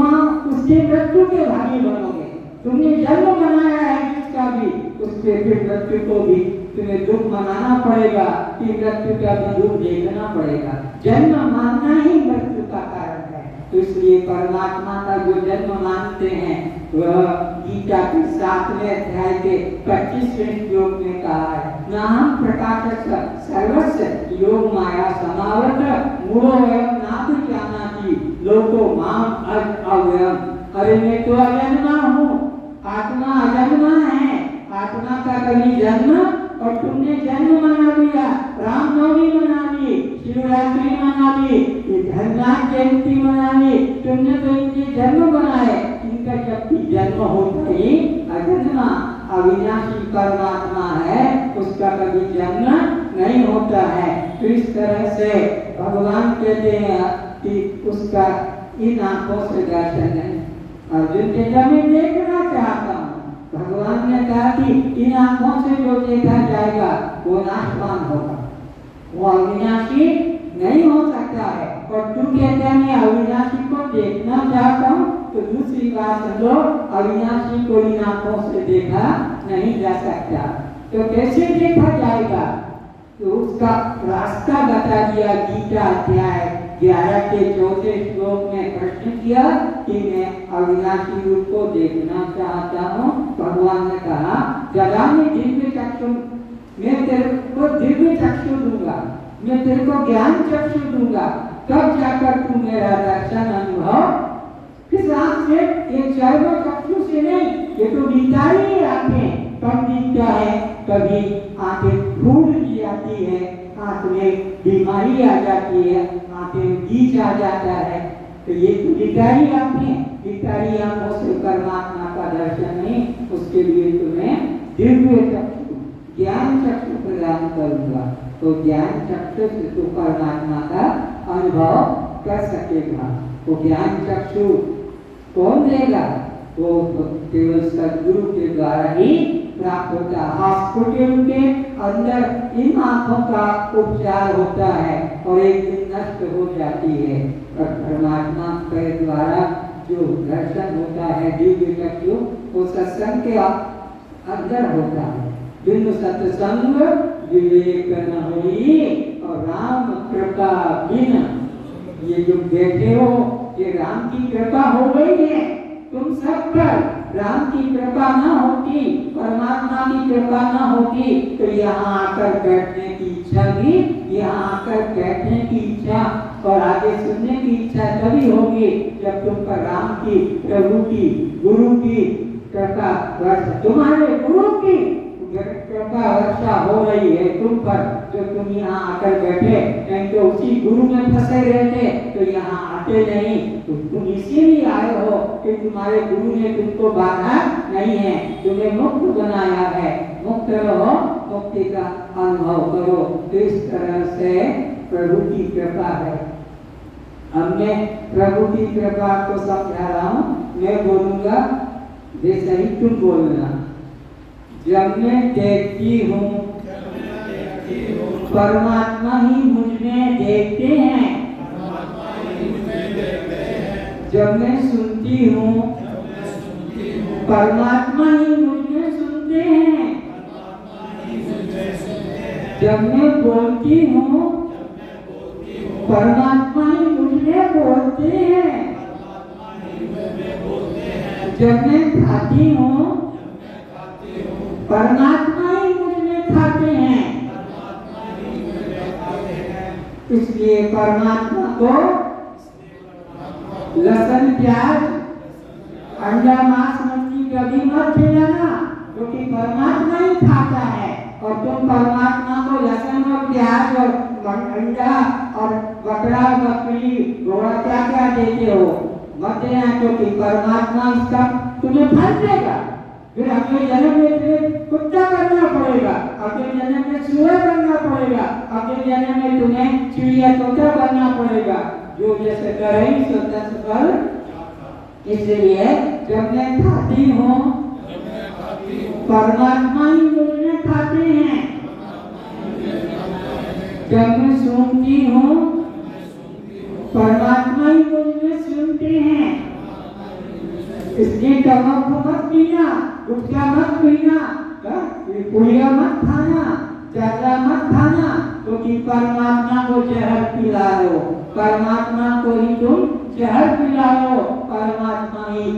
उसके मृत्यु के भागी बनोगे। तुमने जन्म मनाया है जिसका भी, उसके फिर मृत्यु को भी तुम्हें दुख मनाना पड़ेगा, कि मृत्यु का भी दुख देखना पड़ेगा। जन्म मानना ही मृत्यु का कारण है। तो इसलिए परमात्मा का जो जन्म मानते हैं वह गीता के 7वें अध्याय के 25वें श्लोक में कहा है, नाहं प्रकाशः सर्वस्य योग माया समावृत मूढ़ो वयम नापि जानाति लोको माम अव्ययम्। अरे मैं तो अजन्मा हूँ, आत्मा अजन्मा है, आत्मा का कभी जन्म और तुमने जन्म मना लिया, रामनवमी मना ली, शिवरात्रि मना ली, धननाथ जयंती मना ली, तुमने तो इनके जन्म बनाए, इनका जबकि जन्म होता ही अजन्मा अविनाशी परमात्मा है, उसका कभी जन्म नहीं होता है। तो इस तरह से भगवान कहते हैं कि उसका इन आंखों से दर्शन है। अर्जुन के जब मैं देखना चाहता हूँ, भगवान ने कहा कि इन आंखों से जो देखा जाएगा वो नाशवान होगा, वो अविनाशी नहीं हो सकता है। और तू कहता है मैं अविनाशी को देखना चाहता हूँ, तो दूसरी बात समझो, अविनाशी को इन आंखों से देखा नहीं जा सकता। तो कैसे देखा जाएगा? तो उसका रास्ता बता दिया गीता अध्याय 11 के 4 श्लोक में प्रश्न किया कि मैं अविनाशी रूप को देखना चाहता हूँ। भगवान ने कहा ददामि दिव्य चक्षु, मैं तेरे को दिव्य चक्षु दूंगा, मैं तेरे को ज्ञान चक्षु दूंगा, तब जाकर तू मेरा दर्शन अनुभव किस आँख से, ये चर्म चक्षु से नहीं, ये तो विकारी आंखें कब दिखता है, कभी आंखें फूट जाती है, आंख में बीमारी आ जाती है, आंखें में बीज आ जाता है, तो ये तो विकारी आंखें, विकारी आंखों से परमात्मा का दर्शन नहीं, उसके लिए तुम्हें दिव्य चक्षु ज्ञान चक्षु प्रदान करूंगा। तो ज्ञान चक्षु से तो परमात्मा का अनुभव कर सकेगा। वो ज्ञान चक्षु कौन देगा? वो केवल सदगुरु के द्वारा ही प्राप्त होता है। हॉस्पिटल के अंदर इन आंखों का उपचार होता है और एक दिन नष्ट हो जाती है, और परमात्मा के द्वारा जो दर्शन होता है दिव्य चक्षु, वो सत्संग के अंदर होता है। बिनु सत्संग विवेक न होई और राम कृपा बिन। ये जो बैठे हो, ये राम की कृपा हो गई है तुम सब पर। राम की कृपा ना होती, परमात्मा की कृपा ना होती, तो यहाँ आकर बैठने की इच्छा भी, यहाँ आकर बैठने की इच्छा और आगे सुनने की इच्छा तभी होगी जब तुम पर राम की, प्रभु की, गुरु की कृपा वर्षा, तुम्हारे गुरु की कृपा वर्षा हो रही है तुम पर, जो तुम यहाँ आकर बैठे। नहीं तो उसी गुरु में फंसे रहते तो यहाँ आते नहीं। तो तुम इसीलिए आए हो कि तुम्हारे गुरु ने तुमको बांधा नहीं है, तुम्हें मुक्त बनाया है। मुक्त रहो, मुक्ति का अनुभव करो। तो इस तरह से प्रभु की कृपा है। अब मैं प्रभु की कृपा को समझा रहा हूँ, मैं बोलूंगा जैसे ही तुम बोलना। जब मैं देखती हूँ परमात्मा ही मुझ में देखते हैं, जब मैं सुनती हूँ परमात्मा ही मुझ में सुनते हैं, जब मैं बोलती हूँ परमात्मा ही मुझ में बोलते हैं, जब मैं खाती हूँ परमात्मा ही मुझ में खाते हैं। इसलिए परमात्मा को लहसुन प्याज अंडा मांस मछली कभी मत खिलाना, क्योंकि परमात्मा ही खाता है। और तुम परमात्मा को लहसुन और प्याज और अंडा और बकरा बकरी घोड़ा क्या क्या देते हो, मत देना, क्योंकि परमात्मा इसका तुम्हें फल देगा। फिर अगले जन्म में कुत्ता करना पड़ेगा, अगले जन्म में चूहा करना पड़ेगा, अगले जन्म में तुम्हें चिड़िया तोता बनना पड़ेगा। जो जैसे करे सो तैसे फल। इसलिए जब मैं खाती हूँ परमात्मा ही मुझ में खाते हैं, जब मैं सुनती हूँ परमात्मा ही मुझ में सुनते हैं। इसलिए तंबाकू मत पीना, गुटखा मत पीना, पुड़िया मत खाना, चावला मत खाना, क्योंकि परमात्मा को जहर पिला लो, परमात्मा को ही तुम जहर पिला लो, परमात्मा ही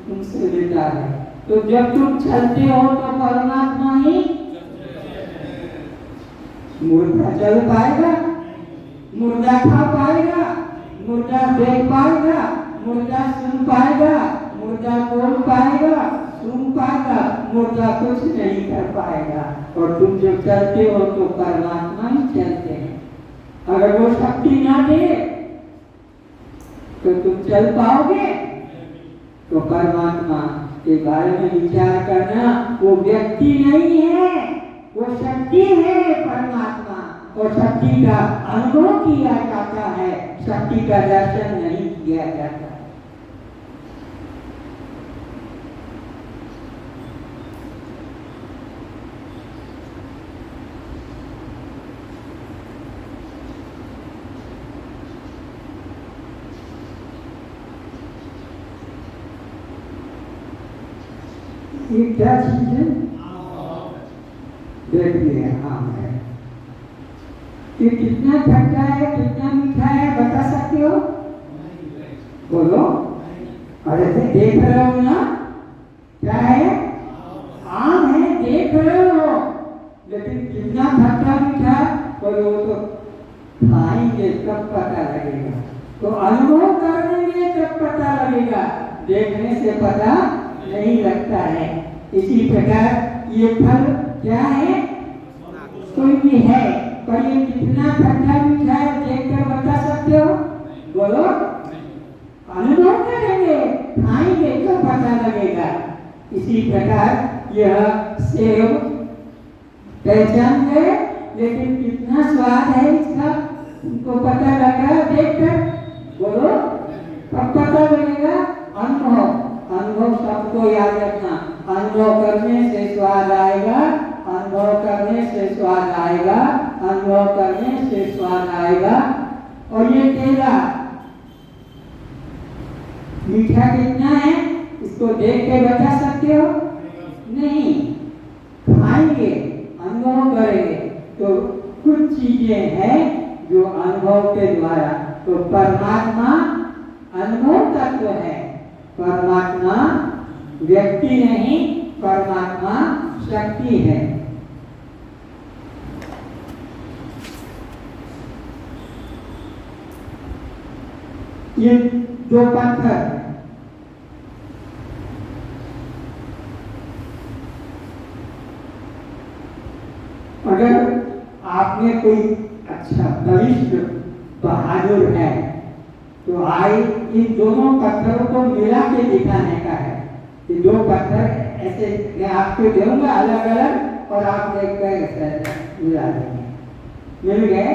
तुम उससे लेता है। तो जब तुम चलते हो तो परमात्मा ही, मुर्दा चल पाएगा, मुर्दा खा पाएगा, मुर्दा देख पाएगा, मुर्दा सुन पाएगा, मुर्दा बोल पाएगा, सुन पाएगा, मुर्दा कुछ नहीं कर पाएगा। और तुम जब चलते हो तो परमात्मा ही चलते हैं। अगर वो शक्ति ना दे तो तुम चल पाओगे? तो परमात्मा के बारे में विचार करना, वो व्यक्ति नहीं है, वो शक्ति है परमात्मा। और शक्ति का अनुभव किया जाता है, शक्ति का दर्शन नहीं किया जाता। ये क्या चीज है? देखिए, आम है। ये कितना खट्टा है, कितना मीठा है, बता सकते हो? बोलो। अरे देख रहे हो ना, क्या है? आम है, देख रहे हो, लेकिन कितना खट्टा मीठा, बोलो तो खाएंगे तब पता लगेगा। तो अनुभव करेंगे तब पता लगेगा, देखने से पता नहीं लगता है। इसी प्रकार ये फल क्या है? कोई भी है, पर ये कितना खट्टा मीठा है देखकर बता सकते हो? बोलो। अनुभव करेंगे, खाएंगे तो पता लगेगा। इसी प्रकार यह सेब पहचान गए, लेकिन कितना स्वाद है इसका तुमको पता लगा देखकर? बोलो। कब पता लगेगा? अनुभव। अनुभव सबको याद रखना, अनुभव करने से स्वाद आएगा, अनुभव करने से स्वाद आएगा, अनुभव करने से स्वाद आएगा। और ये केला मीठा कितना है इसको देख के बता सकते हो? नहीं। खाएंगे, अनुभव करेंगे। तो कुछ चीजें हैं जो अनुभव के द्वारा, तो परमात्मा अनुभव तत्व है। परमात्मा व्यक्ति नहीं, परमात्मा शक्ति है। ये दो पत्थर है, अगर आपने कोई अच्छा बलिष्ठ बहादुर है तो आए इन दोनों पत्थरों को मिला के दिखाने का है। ये दो पत्थर ऐसे मैं आपको दूंगा अलग अलग, और आप देख कर मिला देंगे। मिल गए?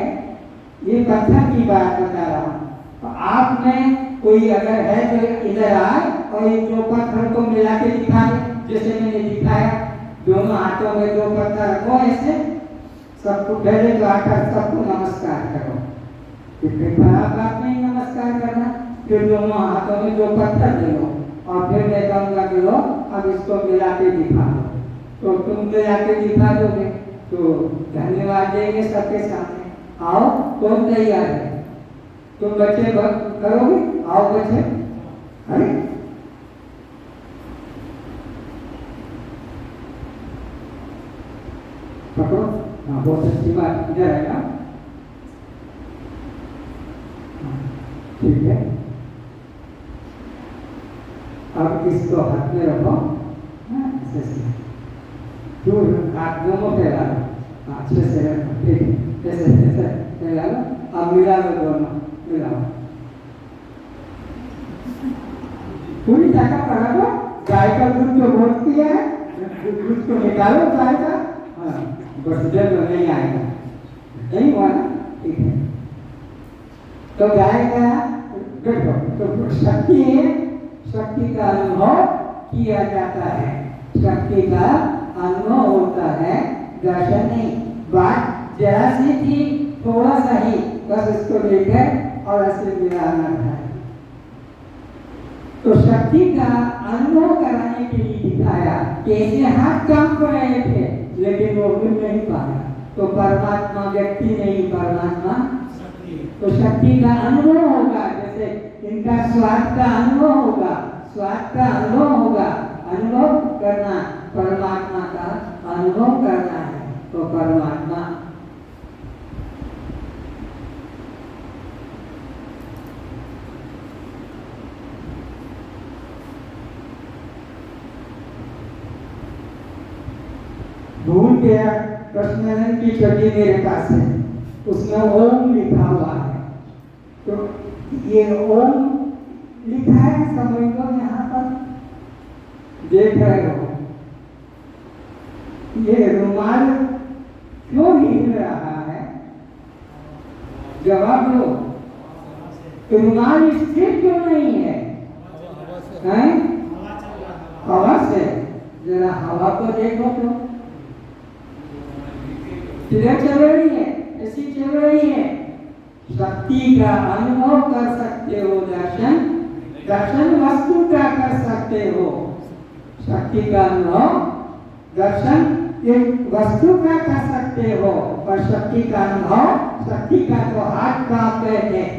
ये पत्थर की बात बता रहा हूँ। तो आप में कोई अगर है तो इधर आए और इन दो पत्थरों को मिला के दिखाए, जैसे मैंने दिखाया। दोनों हाथों में दो पत्थर रखो ऐसे, सबको पहले तो आकर सबको नमस्कार करो। फिर खराब बात नहीं नमस्कार करना। फिर दोनों हाथों में दो पत्थर ले लो और फिर मैं कहूँगा कि लो अब इसको मिला के दिखा दो। तो तुम मिला के दिखा दोगे तो धन्यवाद देंगे सबके सामने। आओ, कौन तैयार है? तुम बच्चे करोगे? आओ बच्चे। अरे पकड़ो। हाँ, बहुत अच्छी बात। इधर है ना? ठीक है। अब इसको हाथ में रखो, दूर हाथ दोनों फैला लो, अच्छे से रखो। ठीक है, ऐसे ऐसे फैला लो। अब मिला लो, दोनों मिलाओ। पूरी ताकत लगा दो। गाय का दूध जो बहुत पिया है, दूध को निकालो गाय का। हाँ, बस जल तो नहीं आएगा, नहीं हुआ ना? ठीक है। तो गाय का देखो, तो शक्ति है, शक्ति का अनुभव किया जाता है, शक्ति का अनुभव होता है, दर्शन नहीं। बात जरा सी थी, थोड़ा सा ही, बस इसको लेकर और ऐसे मिलाना था। तो शक्ति का अनुभव कराने के लिए दिखाया, कैसे हाथ काम कर रहे थे, लेकिन वो मिल नहीं पाया। तो परमात्मा व्यक्ति नहीं, परमात्मा शक्ति। तो शक्ति का अनुभव होगा, जैसे इनका स्वाद का अनुभव होगा, स्वाद का अनुभव होगा। अनुभव करना, परमात्मा का अनुभव करना है तो परमात्मा भूल गया। कृष्णानंद की छवि मेरे पास है, उसमें ओम लिखा हुआ है। तो ये ओम लिखा है, समझ लो यहाँ पर देख रहे हो। ये रुमाल क्यों हिल रहा है? जवाब दो। रुमाल स्थिर क्यों नहीं है? हैं? हवा से। जरा हवा को देखो तो किधर चल रही है? ऐसी चल रही है। शक्ति का अनुभव कर सकते हो, दर्शन दर्शन वस्तु का कर सकते हो। शक्ति का अनुभव दर्शन एक वस्तु का कर सकते हो, और शक्ति का अनुभव, शक्ति का तो हाथ कांपते हैं।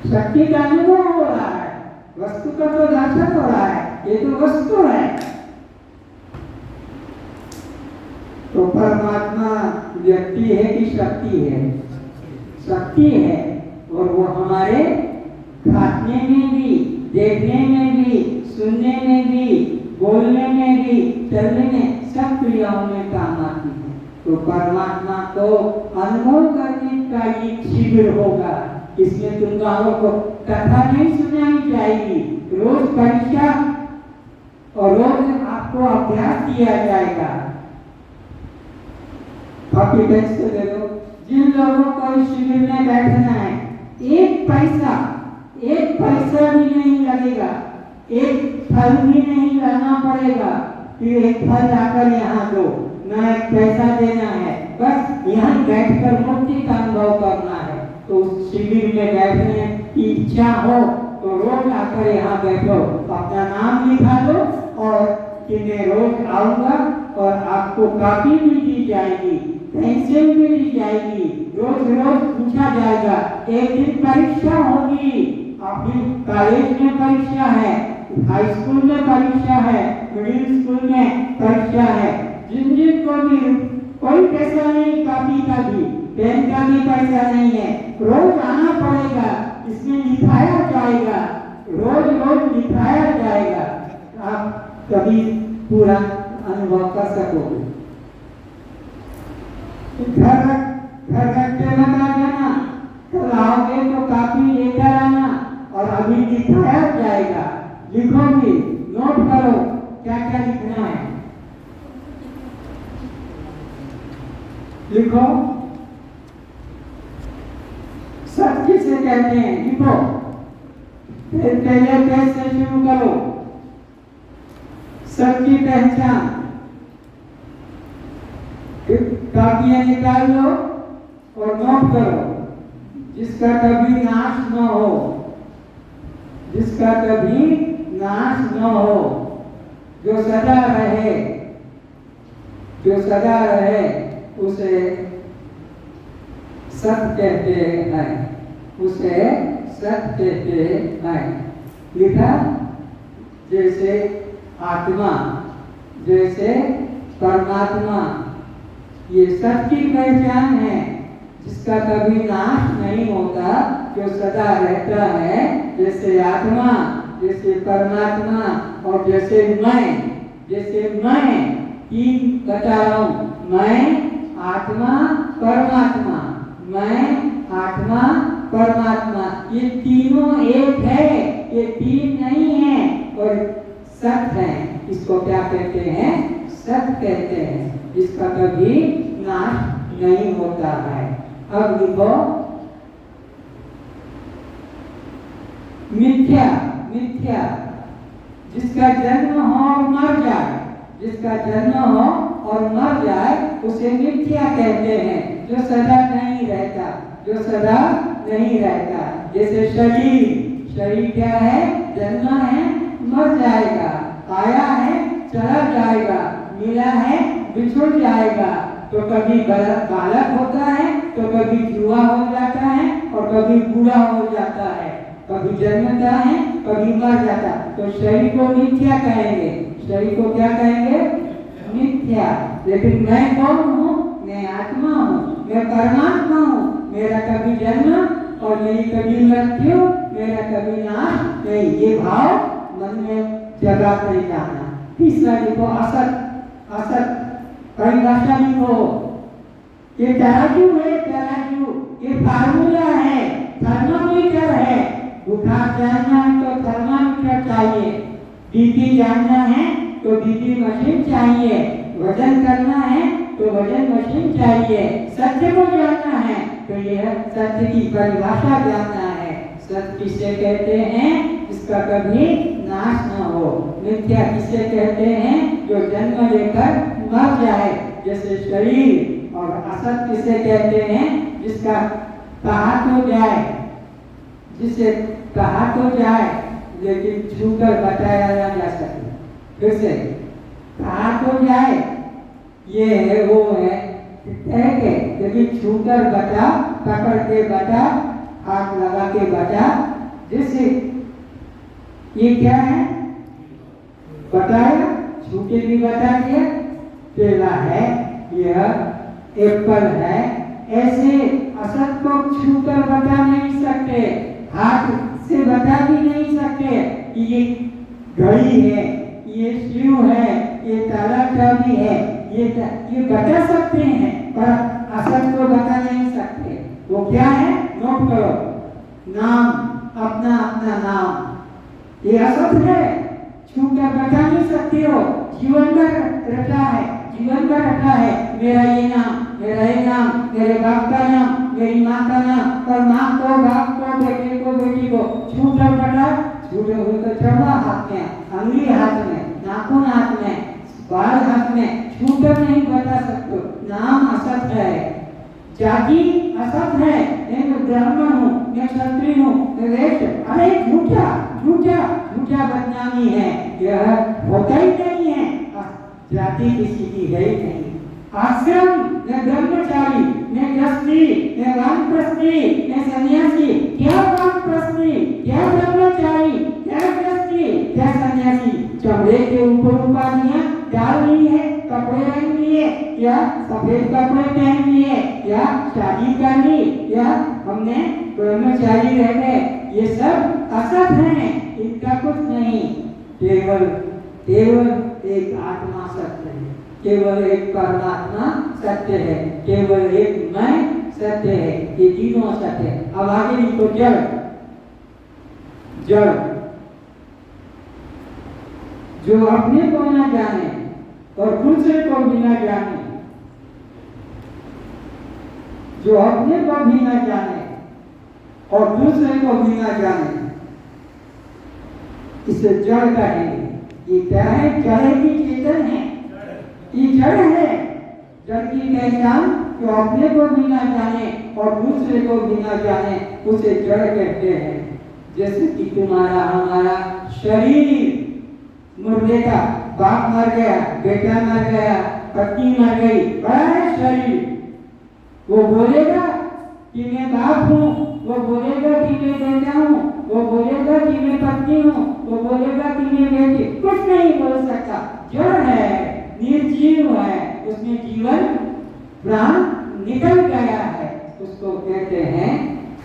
शक्ति का अनुभव हो रहा है, वस्तु का तो दर्शन हो रहा है। ये तो वस्तु है। तो परमात्मा व्यक्ति है कि शक्ति है? शक्ति है। और वो हमारे खाने में भी, देखने में भी, सुनने में भी, बोलने में भी, चलने में, सब क्रियाओं में काम आती है। तो परमात्मा को अनुभव करने का ये शिविर होगा। इसमें तुम लोगों को कथा नहीं सुनाई जाएगी, रोज परीक्षा और रोज आपको अभ्यास किया जाएगा। कॉन्फिडेंस को दे दो। जिन लोगों को इस शिविर में बैठना है, एक पैसा भी नहीं लगेगा, एक फल भी नहीं लाना पड़ेगा कि एक फल आकर यहाँ दो, ना एक पैसा देना है। बस यहाँ बैठकर मुक्ति का अनुभव करना है। तो उस शिविर में बैठने की इच्छा हो तो रोज आकर यहाँ बैठो, अपना नाम लिखा दो और कि मैं रोज आऊंगा। और आपको कॉपी भी दी जाएगी, पेंसिल भी दी जाएगी, रोज रोज पूछा जाएगा। एक दिन परीक्षा होगी, अभी कॉलेज में परीक्षा है, हाई स्कूल में परीक्षा है, मिडिल स्कूल में परीक्षा है। जिन को भी कोई पैसा नहीं, कॉपी का भी, पेन का भी पैसा नहीं है, रोज आना पड़ेगा। इसमें लिखाया जाएगा, रोज रोज लिखाया जाएगा। आप कभी पूरा अनुभव कर सकोगे। घर रख के मत आ जाना, कल आओगे तो कॉपी लेकर आना और अभी लिखाया जाएगा। लिखोगे, नोट करो क्या क्या लिखना है, लिखो। सब किसे कहते हैं, लिखो। फिर पहले पेज से शुरू करो। सबकी पहचान, कापियां निकाल लो और नोट करो। जिसका कभी नाश न हो, जिसका कभी नाश न हो, जो सदा रहे, जो सदा रहे, उसे सत कहते हैं, उसे सत कहते हैं। लिखा जैसे आत्मा, जैसे परमात्मा, ये सत की पहचान है। जिसका कभी नाश नहीं होता, जो सदा रहता है, जैसे आत्मा, जैसे परमात्मा और जैसे मैं। जैसे मैं तीन बता रहा हूं, मैं, आत्मा, परमात्मा, मैं, आत्मा, परमात्मा, ये तीनों एक है, ये तीन नहीं है। और सत है, इसको क्या कहते हैं? सत कहते हैं। इसका कभी नाश नहीं होता है। अब लिखो मिथ्या। मिथ्या जिसका जन्म हो और मर जाए, जिसका जन्म हो और मर जाए उसे मिथ्या कहते हैं। जो सदा नहीं रहता, जो सदा नहीं रहता। जैसे शरीर, शरीर क्या है? जन्म है, मर जाएगा, आया है, चला जाएगा, मिला है, बिछुड़ जाएगा। तो कभी बालक होता है, तो कभी जुआ हो जाता है और कभी बूढ़ा हो जाता है। कभी जन्मता है, कभी मर जाता। तो शरीर को मिथ्या कहेंगे, शरीर को क्या कहेंगे? मिथ्या। लेकिन मैं कौन हूँ? मैं आत्मा हूँ, मैं परमात्मा हूँ। मेरा कभी जन्म और मेरी कभी मृत्यु, मेरा कभी नाश नहीं, ये भाव मन में जगा नहीं जाना। तीसरा देखो असत। असत परिभाषा लिखो, ये तराजू है, तराजू ये फार्मूला है, थर्मामीटर है। बुखार जानना है तो थर्मामीटर चाहिए, बीपी जानना है तो बीपी मशीन चाहिए, वजन करना है तो वजन मशीन चाहिए, सत्य को जानना है तो यह सत्य की परिभाषा जानना है। सत्य किसे कहते हैं? जिसका कभी नाश न हो। मिथ्या किसे कहते हैं? जो जन्म लेकर मर जाए, जैसे शरीर। और असत किसे कहते हैं? जिसका कहा तो जाए, जिसे कहा तो जाए लेकिन छूकर बताया ना जा सके। फिर से कहा तो जाए, ये है वो है, कह के लेकिन छूकर बता, पकड़ के बता, हाथ लगा के बता। जैसे ये क्या है? बताया, छूके भी बता दिया। केला है, यह एप्पल है। ऐसे असत को छूकर बता नहीं सकते, हाथ से बता भी नहीं सकते कि ये घड़ी है, ये शिव है, ये ताला चाबी है, ये बता सकते हैं पर असत को बता नहीं सकते। वो क्या है? नोट करो, नाम, अपना अपना नाम, ये असत है, छूकर बता नहीं सकते हो। जीवन भर रटा है, जीवन भर रटा है, मेरा ये नाम, मेरा ये नाम, मेरे बाप का नाम, मेरी माँ का नाम, पर माँ को, बाप को, बेटे को, बेटी को छूकर बता, छूटे हुए तो चढ़ा हाथ में, अंगली हाथ में, नाखून हाथ में, बाल हाथ में, छूकर नहीं बता सकते। नाम असत है, जाति असत है। मैं ब्राह्मण हूँ, मैं क्षत्रिय हूँ, मैं वैश्य, अरे झूठा झूठा झूठा बदनामी है, यह होता ही नहीं है। जाति किसी की है ही नहीं। आश्रम न ब्रह्मचारी, न गृहस्थी, न वानप्रस्थी, न सन्यासी। क्या वानप्रस्थी, क्या ब्रह्मचारी, क्या गृहस्थी, क्या सन्यासी? चमड़े के ऊपर उपाधियां डाल रही है, कपड़े पहन लिए, या सफेद कपड़े पहन लिए, या शादी कर ली, या हमने ब्रह्मचारी रह गए। ये सब असत है, इनका कुछ नहीं। केवल एक आत्मा सत्य है, केवल एक परमात्मा सत्य है, केवल एक मैं सत्य है। ये तीनों सत्य है। अब आगे लिखो जड़। जड़ जो अपने को न जाने और दूसरे को भी न जाने, जो अपने को भी न जाने और दूसरे को भी न जाने, इसे जड़ कहेंगे। ये क्या है? जड़ की चेतन है, ये जड़ है। जड़ की पहचान जो अपने को भी ना जाने और दूसरे को भी ना जाने, उसे जड़ कहते हैं। जैसे कि तुम्हारा हमारा शरीर, मुर्दे का बाप मर गया, बेटा मर गया, पत्नी मर गई, बड़ा है शरीर। वो बोलेगा कि मैं बाप हूँ, वो बोलेगा कि मैं बेटा हूँ, वो बोलेगा कि मैं पत्नी हूँ, वो बोलेगा कि मैं बेटी, कुछ नहीं बोल सकता। जड़ है, निर्जीव है, उसमें जीवन प्राण निकल गया है, उसको कहते हैं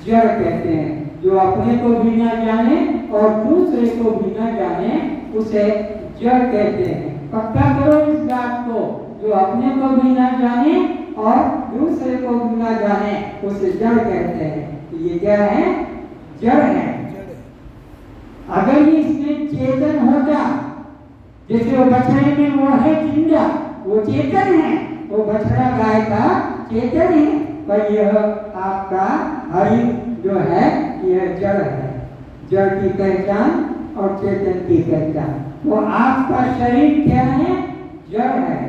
जड़ कहते हैं। जो अपने को भी ना जाने और दूसरे को भी ना जाने, उसे जड़ कहते हैं। पक्का करो इस बात को, जो अपने को भी ना जाने और दूसरे को भी ना जाने, उसे जड़ कहते हैं। ये क्या है? जड़ है। अगर ये इसमें चेतन होता, जैसे वो बछड़े में वो है जिंदा, वो चेतन है, वो बछड़ा गाय का चेतन है, पर यह आपका हरि जो है यह जड़ है। जड़ की पहचान और चेतन की पहचान। तो आपका शरीर क्या है? जड़ है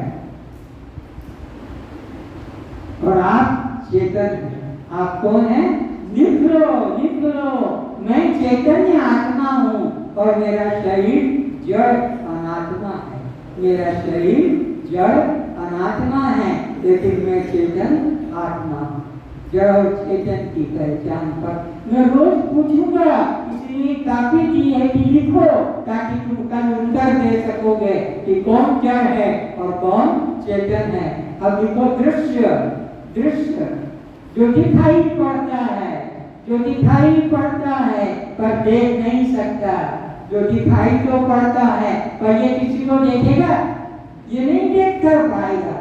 और आप चेतन हैं। आप कौन है? लिख लो, मैं चैतन्य आत्मा हूँ और मेरा शरीर जड़ अनात्मा है। मेरा शरीर जड़ अनात्मा है, लेकिन मैं चेतन आत्मा हूँ। जड़ और चेतन की पहचान पर मैं रोज पूछूंगा, इसी इसलिए काफी दी है कि लिखो, ताकि तुम कल उत्तर दे सकोगे कि कौन जड़ है और कौन चेतन है। अब लिखो दृश्य, दृश्य जो दिखाई पड़ता है, जो दिखाई पड़ता है पर देख नहीं सकता, जो दिखाई तो पड़ता है पर ये किसी को देखेगा, ये नहीं देख कर पाएगा।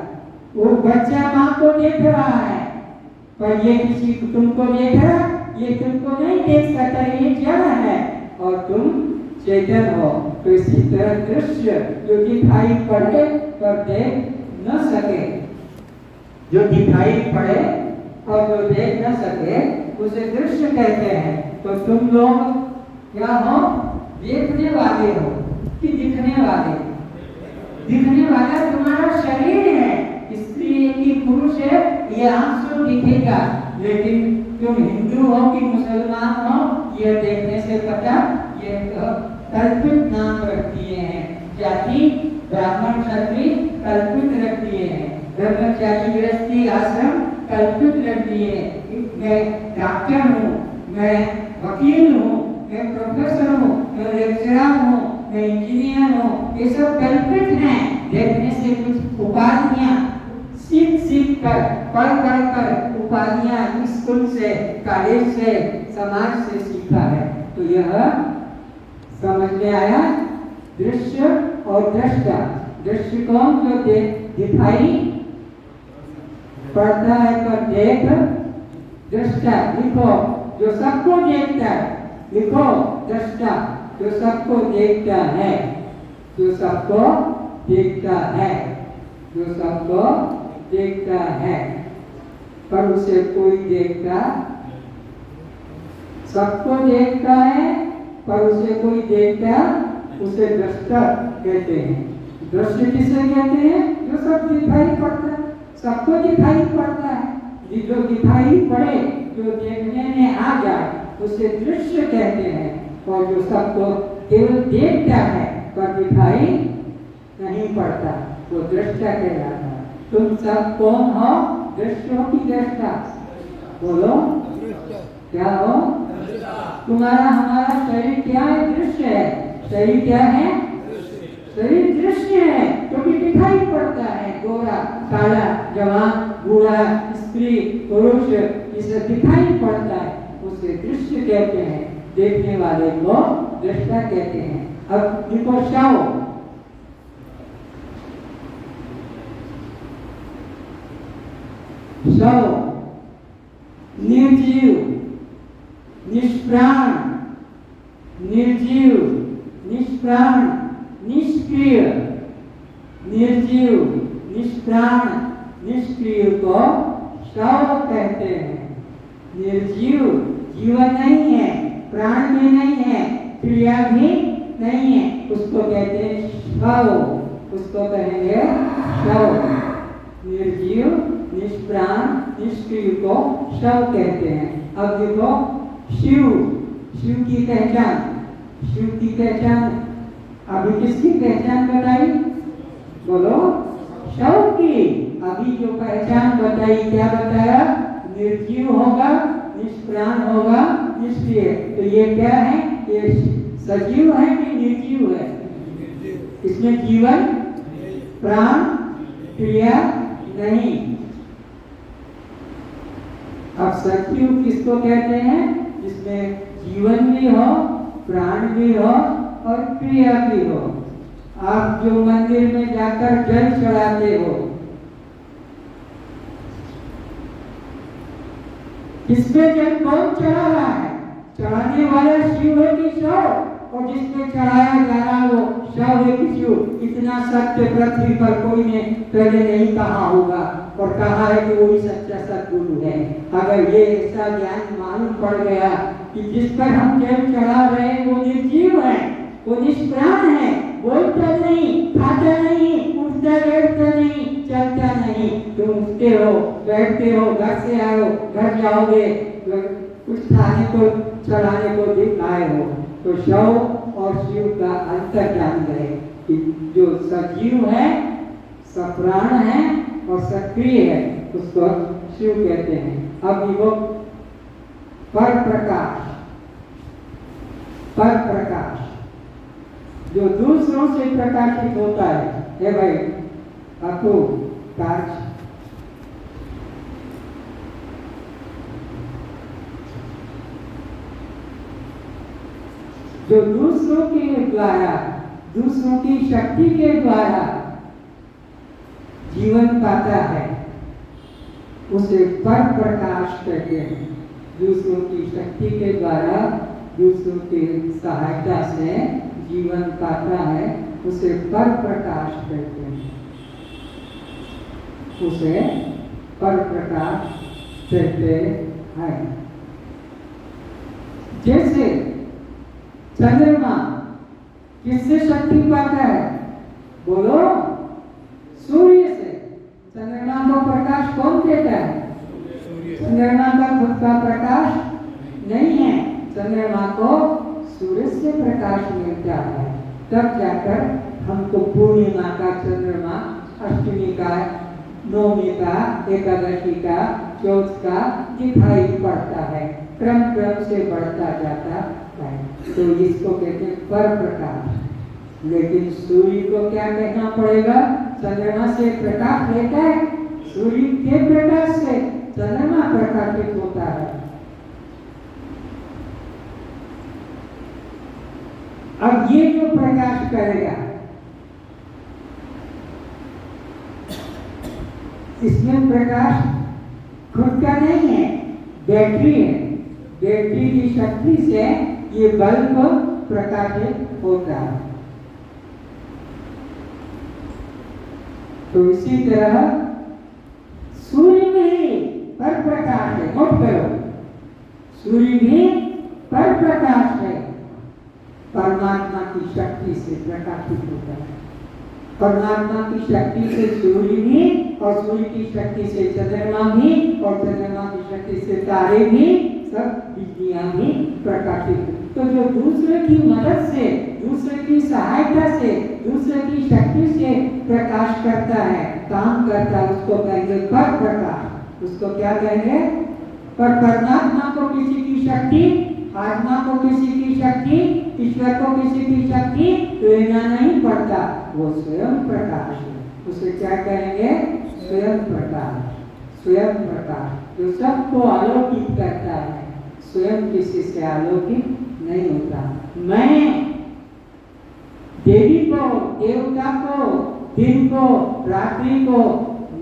वो बच्चा माँ को देख रहा है पर ये किसी तुमको देख रहा, ये तुमको नहीं देख सकता, ये जड़ है और तुम चेतन हो। तो इसी तरह दृश्य जो दिखाई पड़े पर देख न सके, जो दिखाई पड़े और जो देख न सके उसे दृश्य कहते हैं। तो तुम लोग क्या हो, देखने वाले हो कि दिखने वाले? दिखने वाला तुम्हारा शरीर है, स्त्री है कि पुरुष है ये आंख से दिखेगा, लेकिन तुम हिंदू हो कि मुसलमान हो यह देखने से पता, ये कल्पित नाम रख दिए हैं। जाति ब्राह्मण क्षत्रिय कल्पित रख दिए हैं, ब्रह्मचारी गृहस्थी आश्रम कल्पित रख दिए हैं। मैं डॉक्टर हूँ, मैं वकील हूँ, मैं प्रोफेसर हूँ, मैं लेक्चरर हूँ, मैं इंजीनियर हूँ, ये सब कल्पित हैं। देखने से कुछ उपाधियाँ सीख कर पढ़ कर उपाधियाँ स्कूल से, कॉलेज से, समाज से सीखा है। तो यह समझ में आया दृश्य और दृष्टा। दृष्टिकोण जो दिखाई पड़ता है पर देख, दृष्टा लिखो जो सबको देखता है, लिखो दृष्टा जो सबको देखता है, जो सबको देखता है, जो सबको देखता है पर उसे कोई देखता, सबको देखता है पर उसे कोई देखता, उसे दृष्टा कहते हैं। दृश्य किसे कहते हैं? जो सब दिखाई पड़ता है, सबको दिखाई पड़ता है, जो दिखाई पड़े, जो देखने में आ जाए उसे दृश्य कहते हैं। और जो सबको केवल देखता है पर दिखाई नहीं पड़ता वो दृष्टा कहलाता है। तुम सब कौन हो? दृश्य हो कि दृष्टा? बोलो क्या हो? तुम्हारा हमारा शरीर क्या है? दृश्य है। शरीर क्या है? शरीर दृश्य है क्योंकि दिखाई पड़ता है। गोरा, काला, जवान, बूढ़ा, स्त्री, पुरुष, इसे दिखाई पड़ता है, उसे दृश्य कहते हैं। देखने वाले को दृष्टा कहते हैं। अब लिखो शव। शव निर्जीव, निष्प्राण, निर्जीव, निष्प्राण, निष्क्रिय, निर्जीव, निष्प्राण, निष्क्रिय को शव कहते हैं। निर्जीव जीवन नहीं है, प्राण भी नहीं है, क्रिया भी नहीं है, उसको कहते हैं शव, उसको कहेंगे शव। निर्जीव, निष्प्राण, निष्क्रिय को शव कहते हैं। अब देखो शिव, शिव की पहचान, शिव की पहचान अभी किसकी पहचान बताई? बोलो शव की। अभी जो पहचान बताई क्या बताया? निर्जीव होगा, निष्प्राण होगा, निष्क्रिय। तो ये क्या है? ये सजीव है कि निर्जीव है? इसमें जीवन, प्राण, क्रिया नहीं। अब सजीव किसको कहते हैं? जिसमें जीवन भी हो, प्राण भी हो और क्रिया भी हो। आप जो मंदिर में जाकर जल चढ़ाते हो, किसमें जल कौन चढ़ा रहा है? चढ़ाने वाला शिव है कि शव? और जिसमें चढ़ाया जा रहा वो शव है कि शिव? इतना सत्य पृथ्वी पर कोई ने पहले नहीं कहा होगा और कहा है कि वही सच्चा सद्गुरु है। अगर ये ऐसा ज्ञान मालूम पड़ गया कि जिस पर हम जल चढ़ा रहे हैं वो निर्जीव है, वो निष्प्राण है, बोलता नहीं, खाता नहीं, उठता बैठता नहीं, चलता नहीं। तुम उठते हो, बैठते हो, घर से आए हो, घर जाओगे, कुछ खाने को चढ़ाने को दिखाए हो। तो शव और शिव का अंतर जान गए कि जो सजीव है, सप्राण है और सक्रिय है, उसको शिव कहते हैं। अब वो पर प्रकाश, पर प्रकाश जो दूसरों से प्रकाशित होता है भाई आपको कार्य जो दूसरों के द्वारा दूसरों की शक्ति के द्वारा जीवन पाता है उसे पर प्रकाश कहते हैं। दूसरों की शक्ति के द्वारा दूसरों की सहायता से जीवन पाता है उसे पर प्रकाश कहते हैं। उसे पर प्रकाश कहते हैं। जैसे चंद्रमा किससे शक्ति पाता है? बोलो, सूर्य से। चंद्रमा को प्रकाश कौन देता है? चंद्रमा का खुद का प्रकाश नहीं है, चंद्रमा को सूर्य से प्रकाश मिलता है। तब जाकर हमको पूर्णिमा का चंद्रमा, अष्टमी का, नवमी का, एकादशी का, चौथ का दिखाई पड़ता है, क्रम क्रम से बढ़ता जाता है। तो इसको कहते हैं पर प्रकाश। लेकिन सूर्य को क्या कहना पड़ेगा? चंद्रमा से प्रकाश लेता है, सूर्य के प्रकाश से चंद्रमा प्रकाशित होता है। अब ये जो प्रकाश करेगा इसमें प्रकाश खुद का नहीं है, बैटरी है। बैटरी की शक्ति से ये बल्ब प्रकाशित होता है। तो इसी तरह सूर्य में पर प्रकाश है। नोट करो, सूर्य भी पर प्रकाश है, परमात्मा की शक्ति से प्रकाशित होता है। परमात्मा की शक्ति से सूर्य भी, और सूर्य की शक्ति से चंद्रमा भी, और चंद्रमा की शक्ति से तारे भी, सब बिजलियां भी प्रकाशित। तो जो दूसरे की मदद से, दूसरे की सहायता से, दूसरे की शक्ति से प्रकाश करता है, काम करता है, उसको कहेंगे पर प्रकाश। उसको क्या कहेंगे? पर परमात्मा को किसी की शक्ति, आत्मा को किसी की शक्ति, ईश्वर को किसी की शक्ति लेना नहीं पड़ता, वो स्वयं प्रकाश है। उसे क्या कहेंगे? स्वयं प्रकाश। स्वयं प्रकाश जो सबको आलोकित करता है, स्वयं किसी से आलोकित नहीं होता। मैं देवी को, देवता को, दिन को, रात्रि को,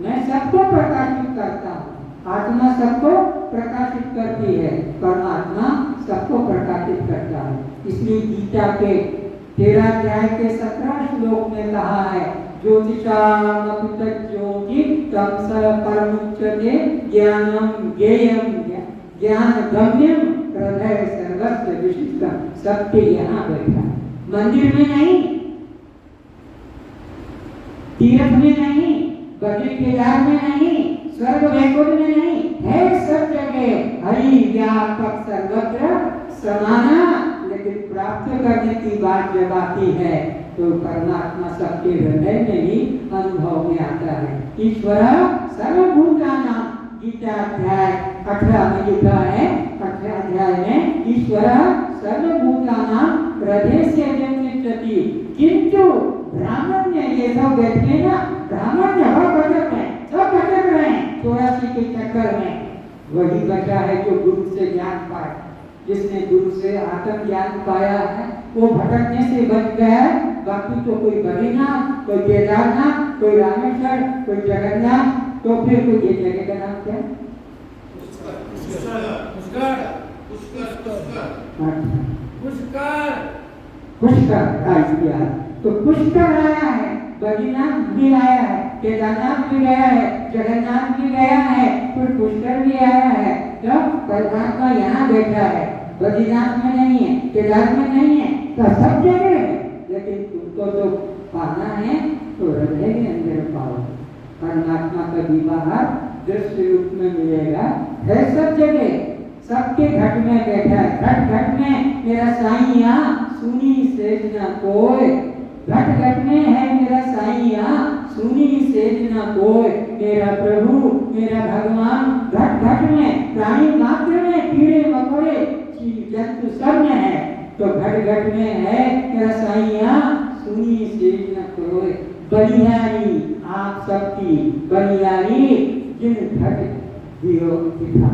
मैं सबको प्रकाशित करता हूँ। आत्मा सबको प्रकाशित करती है, परमात्मा सबको प्रकाशित करता है। इसलिए गीता के 13 अध्याय के 17 श्लोक में कहा है, ज्योतिषामपि तज्ज्योति तमसः परमुच्यते ज्ञानम ज्ञेयम ज्ञान गम्यम हृदय सर्वस्य विशिष्टम। सबके यहाँ बैठा है, मंदिर में नहीं, तीर्थ में नहीं, बद्री केदार में नहीं, स्वर्ग वैकुंठ में नहीं, है सब जगह हरि व्यापक सर्वत्र समाना। लेकिन प्राप्त करने की बात जब आती है तो परमात्मा सबके हृदय में ही अनुभव में आता है। ईश्वर सर्वभूतानां, गीता अध्याय 18 में लिखा है, 18 अध्याय में ईश्वर सर्वभूतानां हृदयेन तिष्ठति। किंतु ब्राह्मण्य, ये सब बैठे ना, ब्राह्मण्य भटक है, सब भटक रहे हैं 84 के चक्कर में। वही बचा है जो गुरु से ज्ञान पाए। जिसने गुरु से आत्म ज्ञान पाया है वो भटकने से बच गया है। बाकी तो कोई बद्रीनाथ, कोई केदारनाथ, कोई रामेश्वर, कोई जगन्नाथ, तो फिर कोई ये जगह का नाम क्या है? पुष्कर। तो पुष्कर आया है, बद्रीनाथ भी आया है, केदारनाथ भी गया है, जगन्नाथ भी गया है, फिर पुष्कर भी आया है। तो परमात्मा यहाँ बैठा है, बद्रीनाथ में नहीं है, केदार में नहीं है, तो सब जगह है। लेकिन तुमको तो पाना है तो हृदय के अंदर पाओ। परमात्मा कभी बाहर दृश्य रूप में मिलेगा, है सब जगह, सबके घट में बैठा है। घट घट में मेरा साईं सुनी सेज न कोई, घट घट में है मेरा साईं सुनी सेज न कोई। मेरा प्रभु, मेरा भगवान घट घट में, प्राणी मात्र में, कीड़े मकोड़े जीव जंतु सब में है। तो घट घट में है रसाइयाँ सुनी सेज न कोई। बलिहारी आप सबकी बलिहारी जिन घट दियो दिखा,